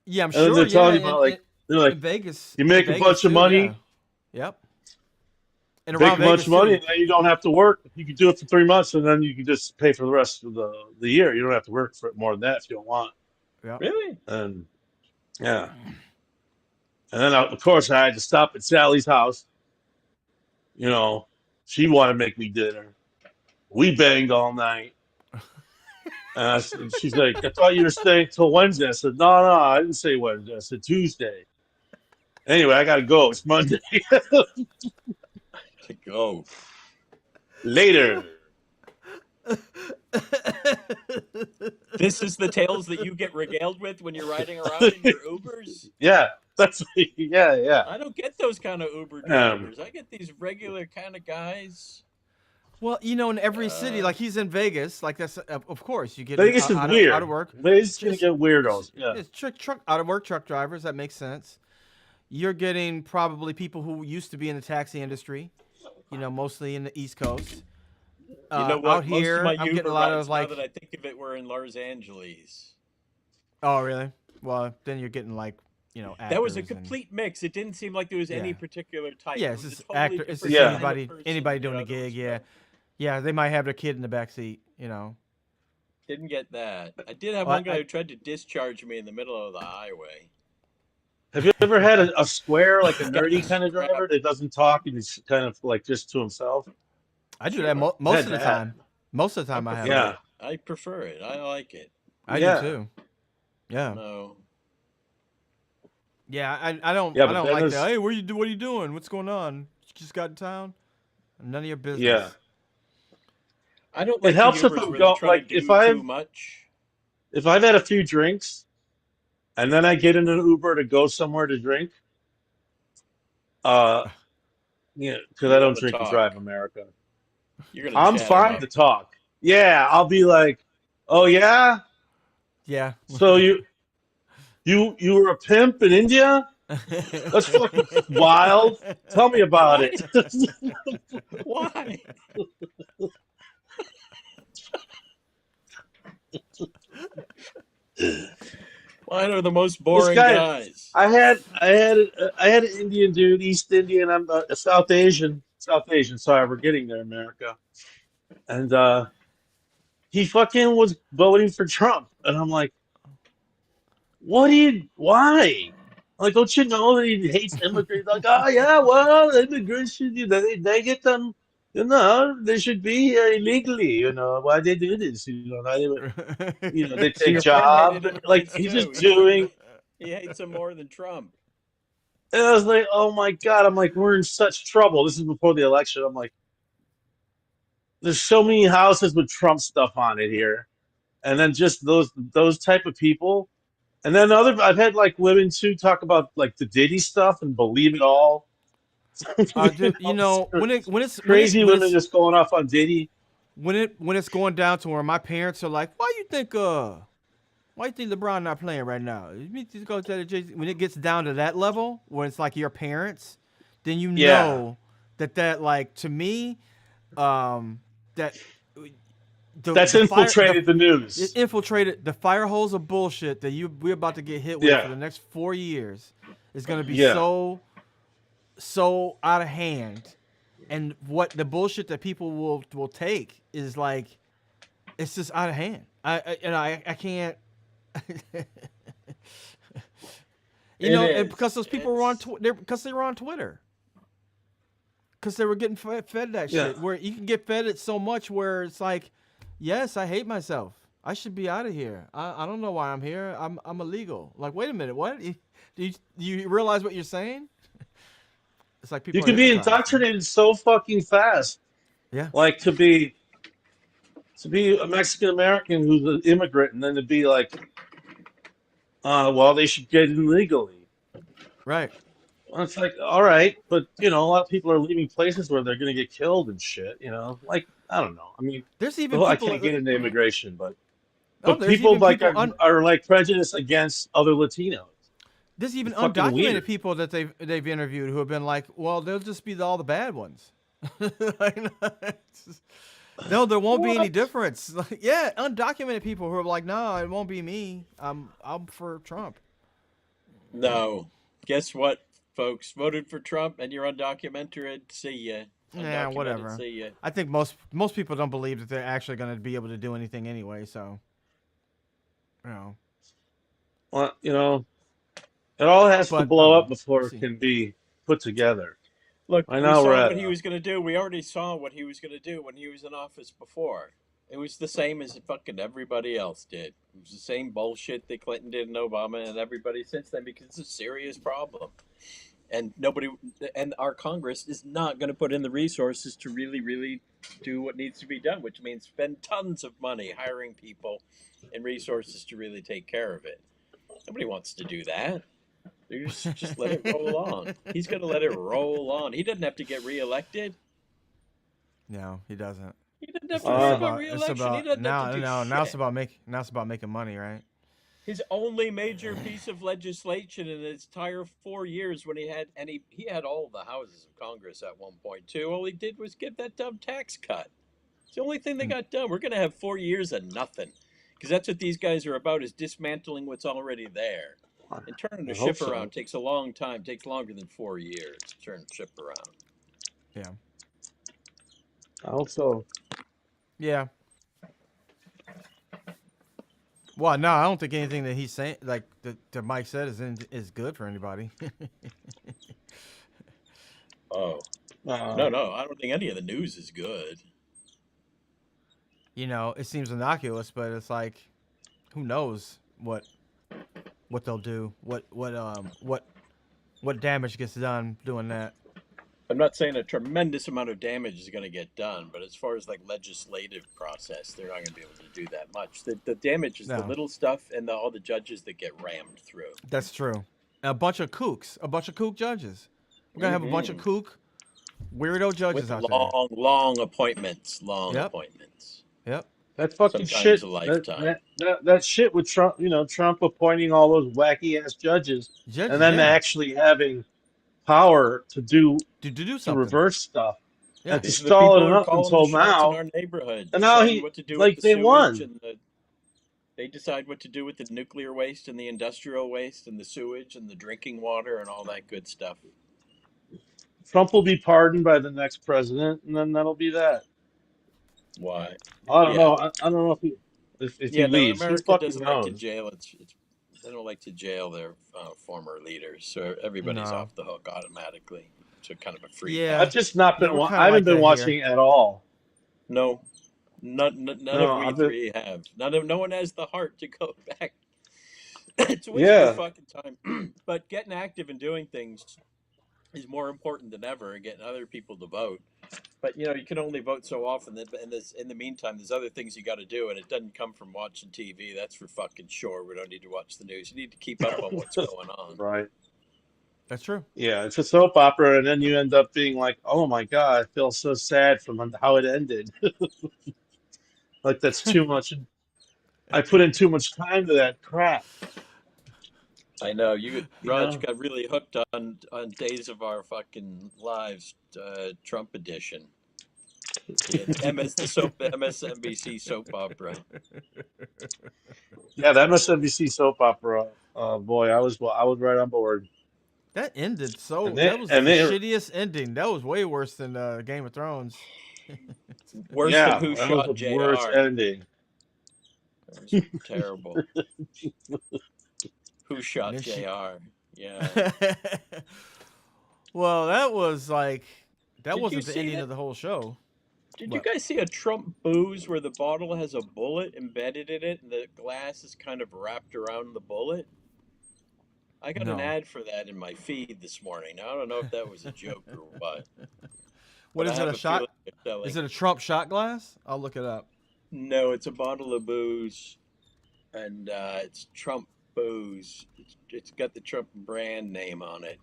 Yeah, I'm and then sure. they're Yeah, telling you about like they're like, in Vegas, "You in make a Vegas bunch of too. Yeah. money, Yep. And make around a bunch Vegas of money, too. and then you don't have to work. You can do it for 3 months, and then you can just pay for the rest of the year. You don't have to work for more than that if you don't want." Yep. Really? And yeah, and then of course I had to stop at Sally's house. You know, she wanted to make me dinner. We banged all night. And she's like, "I thought you were staying till Wednesday." I said, "No, no, I didn't say Wednesday. I said Tuesday." Anyway, I gotta go. It's Monday. To go. Later. This is the tales that you get regaled with when you're riding around in your Ubers? Yeah, that's yeah. I don't get those kind of Uber Um, drivers. I get these regular kind of guys. Well, in every city, Uh, like he's in Vegas, like that's of course you get Vegas is out of weird. work. Vegas is gonna Just get weirdos. Yeah. it's truck out of work truck drivers. That makes sense. You're getting probably people who used to be in the taxi industry. Mostly in the East Coast. you know Out what? Most of here, my I'm getting Uber a lot rides, of now like, that I think of it, were in Los Angeles. oh really? Well, then you're getting like, That was a actors and complete mix. It didn't seem like there was any yeah, particular type. yeah. It It's was a just totally actor. It's different just Yeah. kind of anybody person. doing the That gig. was Yeah, yeah. They might have their kid in the back seat. Didn't get that. I did have Well, one guy who tried to discharge me in the middle of the highway. Have you ever had a square, like a Got the nerdy kind of strap. driver that doesn't talk and he's kind of like just to himself? I do that Sure. most Had of the that. time. Most of the I time, I have prefer that. Yeah. it. I prefer it. I like it. I do Yeah. too. Yeah, No. yeah. I don't Yeah, I but don't then like that. there's Hey, what are you doing? What's going on? You just got in town. None of your yeah. business. I don't It like the helps if Ubers I'm where they going try to like do too much. if I've had a few drinks and then I get in an Uber to go somewhere to drink, uh, yeah, because I You don't want to drink and talk. drive America. You're going to I'm chat it fine up. to talk. Yeah, I'll be like, "Oh yeah, Yeah. so you were a pimp in India? That's fucking wild. Tell me about Why? it." Why? Mine are the most This boring guy, guys. I had an Indian dude, East Indian. I'm South Asian, South Asian. Sorry, we're getting there, America. And he fucking was voting for Trump, and I'm like, what do you? Why? Like, don't you know that he hates immigrants? Like, oh yeah, well, immigration, they get them. They should be here illegally. Why they do this? They So take your friend jobs. hated Like immigrants he's too. just doing. He hates them more than Trump. And I was like, oh my God. I'm like, we're in such trouble. This is before the election. I'm like, there's so many houses with Trump stuff on it here. And then just those type of people. And then I've had like women too talk about like the Diddy stuff and believe it all. When Crazy women just going off on Diddy. it's going down to where my parents are like, why you think LeBron not playing right now? You need to go to the when it gets down to that level, where it's like your parents, then Yeah. that like to me, that That's infiltrated the news. infiltrated the fire holes of bullshit that we're about to get hit with Yeah. for the next 4 years is going to be Yeah. so out of hand, and what the bullshit that people will take is like, it's just out of hand. I can't. And because those people were on because they were on Twitter, because they were getting fed that Yeah. shit, where you can get fed it so much where it's like, yes, I hate myself. I should be out of here. I don't know why I'm here. I'm illegal. Like, wait a minute, what? Do you realize what you're saying? It's like people You can are be hypnotized. indoctrinated so fucking fast. Yeah. Like to be a Mexican American who's an immigrant, and then to be like, well, they should get in legally. Right. Well, it's like, all right, but a lot of people are leaving places where they're gonna get killed and shit. Like, I don't know. I mean, There's even well, I people. can't get into immigration, but There's people even like people. are like prejudiced against other Latinos. There's even It's fucking undocumented weird. people that they've interviewed who have been like, well, they'll just be all the bad ones. No, there won't be any What? difference. Yeah, undocumented people who are like, no, it won't be me. I'm for Trump. No. Guess what, folks? Voted for Trump and you're undocumented. See ya. Yeah, whatever. See ya. I think most people don't believe that they're actually going to be able to do anything anyway. So, Well, it all has to But, blow up we'll before it see. can be put together. Look, I we know saw we're at what he was going to do. We already saw what he was going to do when he was in office before. It was the same as fucking everybody else did. It was the same bullshit that Clinton did and Obama and everybody since then, because it's a serious problem. And our Congress is not going to put in the resources to really, really do what needs to be done, which means spend tons of money hiring people and resources to really take care of it. Nobody wants to do that. They just let it roll on. He's going to let it roll on. He doesn't have to get reelected. No, he doesn't. He doesn't have to worry about It's reelection. He about doesn't have to do now shit. it's about making money, right? His only major piece of legislation in his entire 4 years, when he had all the houses of Congress at one point too. All he did was give that dumb tax cut. It's the only thing they got done. We're going to have 4 years of nothing, because that's what these guys are about: is dismantling what's already there. And turning the I hope ship so. around takes a long time. It takes longer than 4 years to turn the ship around. Yeah. I hope so. Yeah. Well, no, I don't think anything that he's saying, like that Mike said, is good for anybody. Oh. No, I don't think any of the news is good. It seems innocuous, but it's like, who knows what they'll do, what damage gets done doing that. I'm not saying a tremendous amount of damage is going to get done, but as far as like legislative process, they're not going to be able to do that much. The damage is the little stuff and all the judges that get rammed through. That's true. A bunch of kook judges. We're gonna have a bunch of kook, weirdo judges with out long appointments. Appointments. Yep. That fucking Sometimes shit. a lifetime. That shit with Trump. Trump appointing all those wacky ass judges, and then actually having power to do something, reverse stuff. Yeah. And to These are the stall people it who are up calling until the shots now. in our neighborhood, And now deciding what to do with the they sewage won. and they decide what to do with the nuclear waste and the industrial waste and the sewage and the drinking water and all that good stuff. Trump will be pardoned by the next president, and then that'll be that. Why? I don't know. I don't know if he leaves. Who America fucking doesn't like to knows? jail. They don't like to jail their former leaders, so everybody's off the hook automatically. So kind of a free. Yeah. I've just not been. Yeah, I haven't been watching at all. No, none of we three have. No one has the heart to go back. It's a waste of fucking time. But getting active and doing things is more important than ever, and getting other people to vote. But you can only vote so often. And in the meantime, there's other things you got to do, and it doesn't come from watching TV. That's for fucking sure. We don't need to watch the news. You need to keep up on what's going on. Right. That's true. Yeah, it's a soap opera, and then you end up being like, "Oh my God, I feel so sad from how it ended." Like that's too much. I put in too much time to that crap. I know Raj got really hooked on Days of Our Fucking Lives, Trump edition. Yeah, the MSNBC soap opera. Yeah, the MSNBC soap opera. Boy, I was right on board. That ended And so. they That was and the they shittiest ending. That was way worse than Game of Thrones. Worse than yeah, Who that was the Shot worst JR. ending. It was terrible. Who And Shot then she. JR? Yeah. Well, that was like that Did you wasn't the see ending that? of the whole show. Did you But guys see a Trump booze where the bottle has a bullet embedded in it and the glass is kind of wrapped around the bullet? I got an no. ad for that in my feed this morning. Now, I don't know if that was a joke or what, What but I is it? have A a feeling shot? they're Is selling. it a Trump shot glass? I'll look it up. No, it's a bottle of booze, and it's Trump booze. It's got the Trump brand name on it,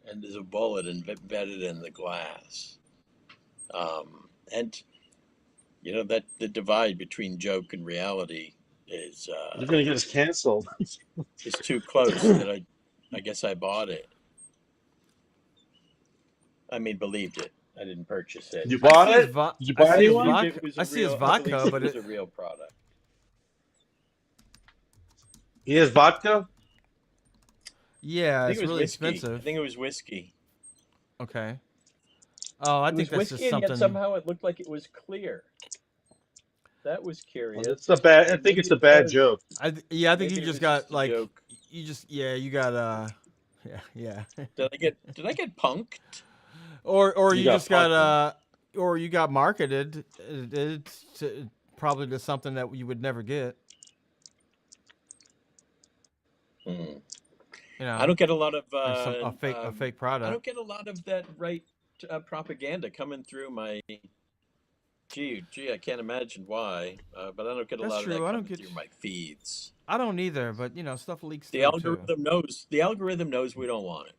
and there's a bullet embedded in the glass. And that the divide between joke and reality is They're gonna get us canceled. is too close that I guess I bought it. I mean, believed it. I didn't purchase it. You I bought see his it? vo- Did you I buy I see his anyone? believed vodka. it was I a see his real. I vodka, believed but it was it a real product. He has vodka. I yeah, think it's it was really whiskey. I expensive. think it was whiskey. Okay. Oh, I It think was that's just whiskey, and yet something. somehow it looked like it was clear. That was Well, curious. that's a bad. I But think maybe it's a it bad was. joke. I think you Maybe it just was got just a like joke. you got yeah. Did I get punked? Or You you got just got fucked, man. or you got marketed probably to something that you would never get. Hmm. You I know, don't get a lot of or some a fake I product. don't get a lot of that right propaganda coming through my. Gee, I can't imagine why, but I don't get a That's lot of true. that I don't coming get. through my feeds. I don't either, but stuff leaks The through too. algorithm knows. The algorithm knows we don't want it.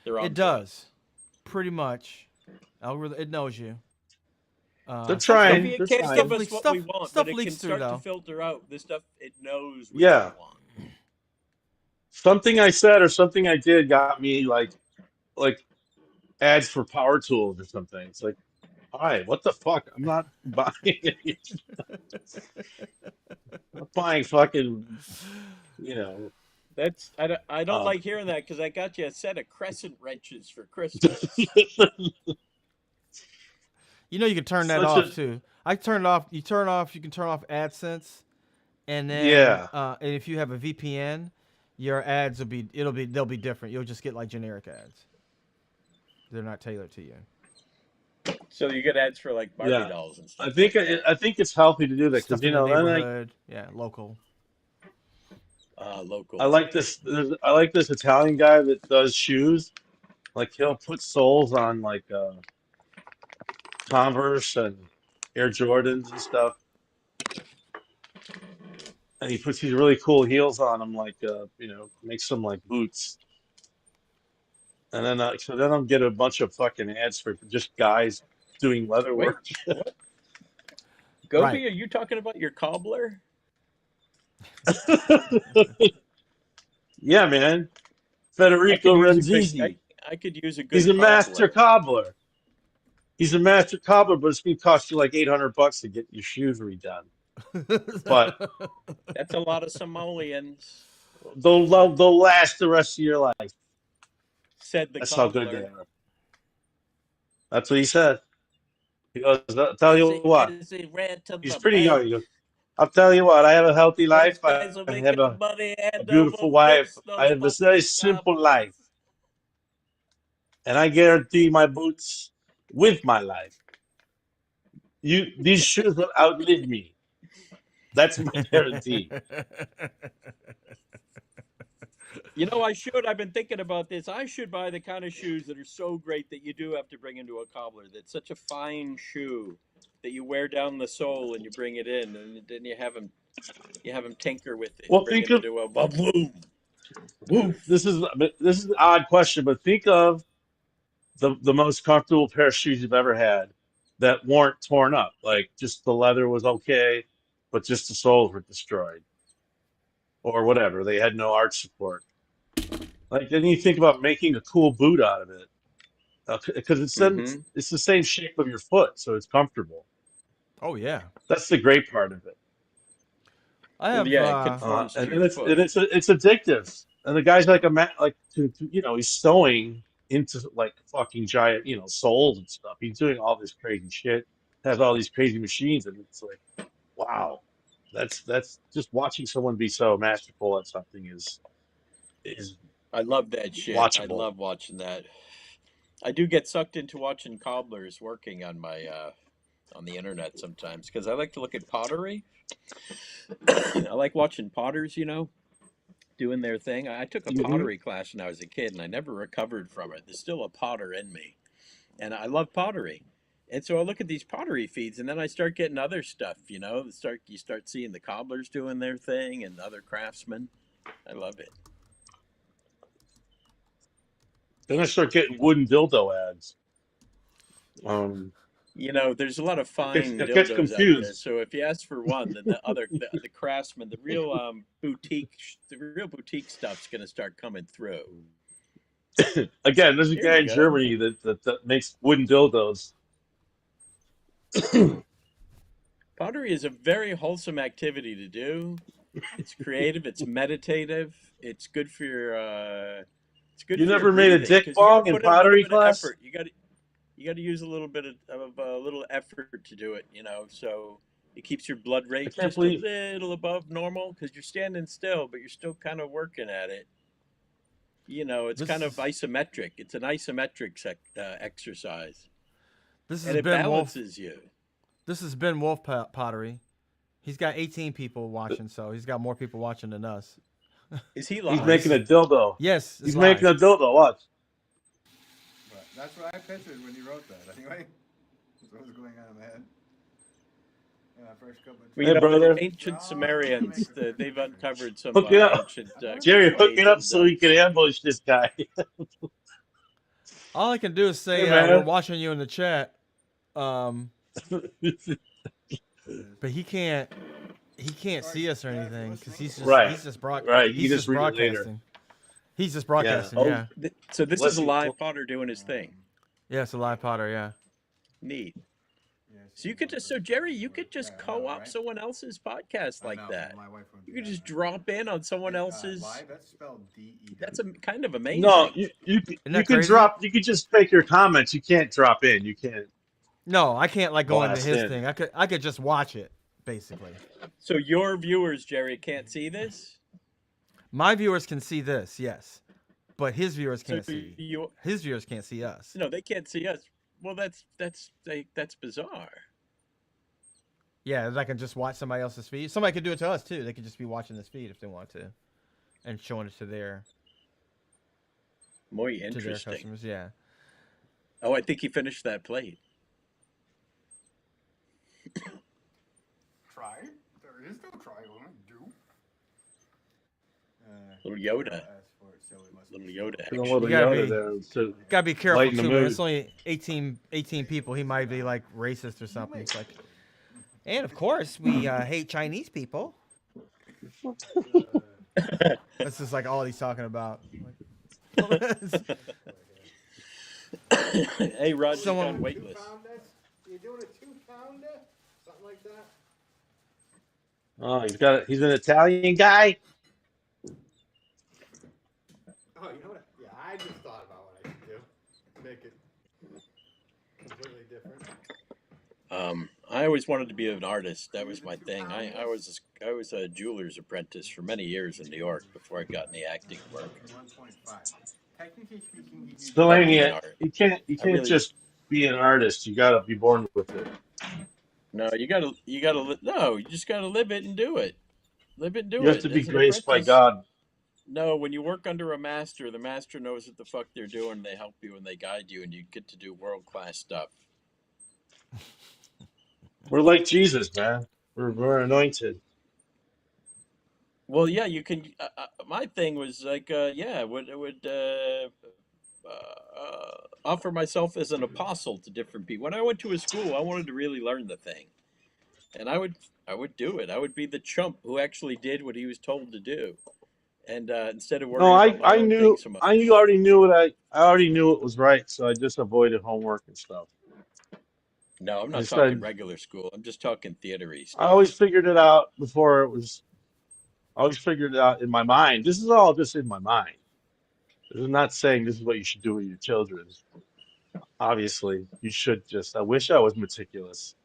They're It onto does, us. pretty much. Algorithm, it knows you. They're Well, Stuff trying. maybe it They're can't stuff give trying. us leaks what we stuff want, but stuff it can leaks through start to though. filter out the stuff it knows we Yeah. don't want. Something I said or something I did got me like ads for power tools or something. It's like, hi, what the fuck? I'm not buying it. I'm not buying fucking, you know. I don't Um, like hearing that because I got you a set of crescent wrenches for Christmas. You can turn that such off a too. I turn it off. You turn off. You can turn off AdSense, and then yeah. and if you have a VPN, your ads they'll be different. You'll just get like generic ads. They're not tailored to you. So you get ads for like Barbie Yeah. dolls and I stuff think like that. I think it's healthy to do that because Stuff in the then neighborhood, yeah, local. I Local. like this. I like this Italian guy that does shoes. Like he'll put soles on like Converse and Air Jordans and stuff, and he puts these really cool heels on them, like makes them like boots. And then so then I'll get a bunch of fucking ads for just guys doing leather Wait, work. what? Right. Gobi, are you talking about your cobbler? Yeah, man. I Federico could use a good. I, Renzizi. I could use a He's good a master cobbler. cobbler. He's a master cobbler, but it's gonna cost you like $800 to get your shoes redone. But That's a lot of simoleons, they'll last the rest of your life. said the That's how good they cobbler. are. That's what he said. He goes, I'll tell you what. As he ran to He's the pretty young. He bank, goes, I'll tell you what. I have a healthy those life. I guys are have making money a hand over beautiful wife. fist. I Those have a very fucking simple cobblers. life, and I guarantee my boots with my life. These shoes will outlive me. That's my guarantee. I should. I've been thinking about this. I should buy the kind of shoes that are so great that you do have to bring into a cobbler. That's such a fine shoe that you wear down the sole and you bring it in, and then you have him tinker with it and Well, bring think it of into a boom, woof. this is an odd question, but think of the most comfortable pair of shoes you've ever had that weren't torn up. Like just the leather was okay, but just the soles were destroyed or whatever. They had no arch support. Like then you think about making a cool boot out of it. because Mm-hmm. it's the same shape of your foot, so it's comfortable. Oh yeah. That's the great part of it. I Well, have yeah, it conforms to And your foot. it's addictive. And the guy's like he's sewing into like fucking giant soles and stuff. He's doing all this crazy shit. Has all these crazy machines, and it's like, wow, that's just watching someone be so masterful at something is I love that shit. I watchable. love watching that. I do get sucked into watching cobblers working on my on the internet sometimes because I like to look at pottery. I like watching potters, doing their thing. I took a Hmm. pottery class when I was a kid and I never recovered from it. There's still a potter in me. And I love pottery. And so I look at these pottery feeds and then I start getting other stuff, you start seeing the cobblers doing their thing and other craftsmen. I love it. Then I start getting wooden dildo ads. Um, There's a lot of fine I get dildos out there. confused. So if you ask for one, then the craftsman, the real boutique stuff's going to start coming through. Again, there's a Here guy you in go. Germany that makes wooden dildos. Pottery is a very wholesome activity to do. It's creative. It's meditative. It's good You for your never made a breathing dick because you got to bong in put in a little pottery bit of class? effort. You got to use a little bit of a little effort to do it. So it keeps your blood I rate can't just a believe. little above normal because you're standing still, but you're still kind of working at it. It's This kind of is isometric. It's an isometric exercise, this and has it been Wolf. balances you. This has been Wolf Pottery. He's got 18 people watching, so he's got more people watching than us. Is he He's This making live? a is dildo. yes, it's He's making live. a dildo. Watch. But that's what I pictured when you wrote that. Anyway, that's what was going on in my head. First couple of Well, Hey, the brother, ancient Oh, I'm gonna make Sumerians, a they've picture. uncovered some hook it up. ancient I'm gonna make Jerry, a hook it crusades up and so he can ambush this guy. All I can do is Hey, say we're man. watching you in the chat, um, but he can't. He can't Sorry, see us or guys, anything because listening. Right, he's just broad right. You he's can just just read it later. broadcasting. He's just Yeah. broadcasting. oh, Yeah, so this is a Listen. live Potter doing his thing. yeah. It's a live Potter. Yeah. Neat. Yes, So you so were Jerry, first you word. could just Yeah, I know, co-op right? someone else's podcast I like know. that. My wife wouldn't You be could having just that. drop in on someone Hey, else's. live. That's spelled D-E-W. That's kind of No, amazing. Isn't you that can crazy? drop. You can just make your comments. You can't drop in. You can't No, I can't like go into blast his in. thing. I could just watch it basically. So your viewers, Jerry, can't see this. My viewers can see this, yes, but his viewers So can't see. you, His viewers can't see us. no, they can't see us. Well, that's bizarre. Yeah, I can just watch somebody else's feed. Somebody could do it to us too. They could just be watching this feed if they want to, and showing it to their Muy interesting. customers. Yeah. Oh, I think he finished that plate. Try. There is no try on it. Do. Little Yoda. Ask for it, so it must Little be Yoda Put a action. little You gotta Yoda be- there to Gotta be careful lighten too, the man. mood. It's only 18 people. He might be like racist or something. It's like, and of course we hate Chinese people. That's just like all he's talking about. Hey, Roger's Someone- gone weightless. You doing a 2-pounder? Something like that? Oh, he's an Italian guy. Oh, you know what? Yeah, I just thought about what I could do. Make it completely different. I always wanted to be an artist. That was my thing. I was a jeweler's apprentice for many years in New York before I got any acting work. 1.5. Technically speaking, you Delaney, Being art. you can't really- just be an artist. You got to be born with it. No, no, you just gotta live it and do it. Live it and do it. You have to be As an graced by apprentice. God. No, when you work under a master, the master knows what the fuck they're doing. They help you and they guide you, and you get to do world class stuff. We're like Jesus, man. We're anointed. Well, yeah, you can. My thing was like, would offer myself as an apostle to different people. When I went to a school, I wanted to really learn the thing, and I would do it. I would be the chump who actually did what he was told to do, and instead of No, worrying about my I own knew thing so I much. already knew what I already knew it was right, so I just avoided homework and stuff. No, I'm I not talking said regular school. I'm just talking theatery I always stuff. figured it out before it was. I always figured it out in my mind. This is all just in my mind. This is not saying this is what you should do with your children. Obviously, you should just. I wish I was meticulous.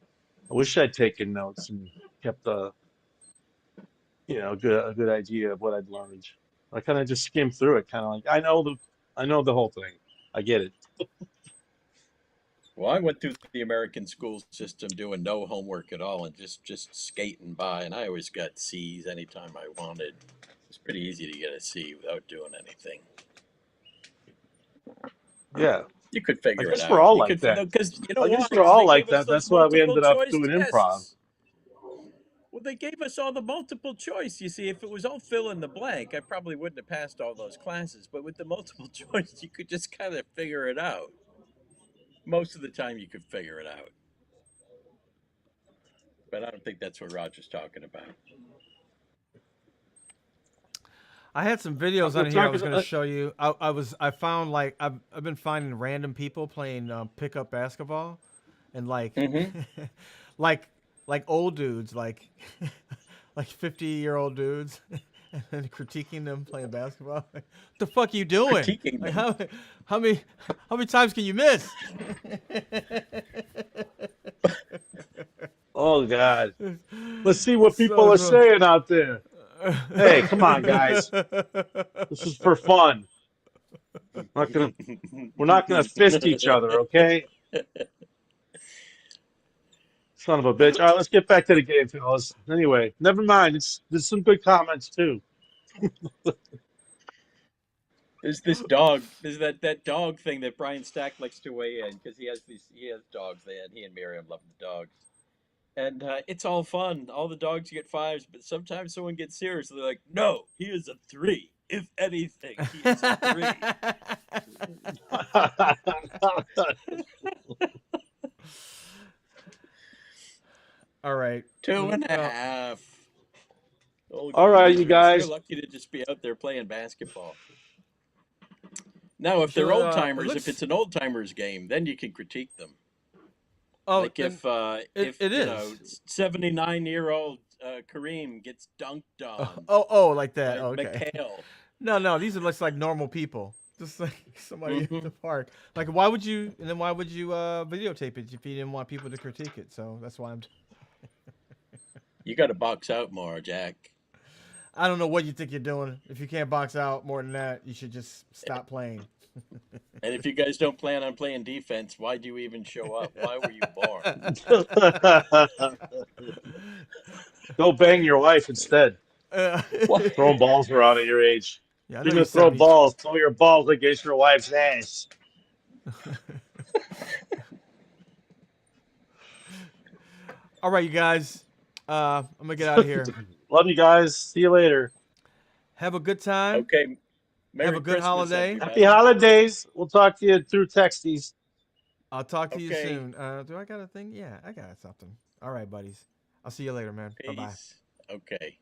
I wish I'd taken notes and kept a good idea of what I'd learned. I kind of just skimmed through it, kind of like I know the whole thing. I get it. Well, I went through the American school system doing no homework at all and just skating by, and I always got C's anytime I wanted. It's pretty easy to get a C without doing anything. Yeah, You could I figure it guess we're out. all You like could, that. because you know I guess why? we're Because all they like gave us that. those That's why we multiple ended up choice doing improv. tests. Well, they gave us all the multiple choice. You see, if it was all fill in the blank, I probably wouldn't have passed all those classes. But with the multiple choice, you could just kind of figure it out. Most of the time, you could figure it out. But I don't think that's what Roger's talking about. I had some videos We're on here I talking. was going to show you. I found like I've been finding random people playing pickup basketball, and like Mm-hmm. like like old dudes like like 50-year-old dudes, and then critiquing them playing basketball. Like, what the fuck are you doing? Critiquing Like them. how many how many times can you miss? Oh God, let's see what people So are so. saying out there. Hey, come on, guys. This is for fun. Not gonna, we're not gonna fist each other, okay? Son of a bitch. All right, let's get back to the game, fellas. Anyway, never mind. There's some good comments too. There's this dog. There's that dog thing that Brian Stack likes to weigh in because he has dogs. He and Miriam love the dogs, and it's all fun. All the dogs get fives, but sometimes someone gets serious. They're like, "No, he is a three. If anything, he is a three." All right. Two Mm, and a half. Oh, All right, you geezers. They're guys. lucky to just be out there playing basketball. Now, if they're So old it timers, if looks. it's an old timers game, then you can critique them. Oh, Like and if it you know is. 79-year-old Kareem gets dunked Oh, on oh, like that. by Oh, okay. McHale. No, no, these are looks like normal people. Just like somebody at Hmm. the park. Like, why would you? And then why would you videotape it if you didn't want people to critique it? So that's why I'm. You got to box out more, Jack. I don't know what you think you're doing. If you can't box out more than that, you should just stop playing. And if you guys don't plan on playing defense, why do you even show up? Why were you born? Go bang your wife instead. Uh, What? Throwing balls around at your age. yeah, I If know you're you're gonna throw 70s. balls, throw your balls against your wife's ass. All right, you guys. I'm gonna get out of here. Love you guys. See you later. Have a good time. Okay. Have a Merry good Christmas, holiday. Happy everybody. holidays. We'll talk to you through texties. I'll talk to you Okay. soon. Do I got a thing? Yeah, I got something. All right, buddies. I'll see you later, man. Bye bye. Peace. Okay.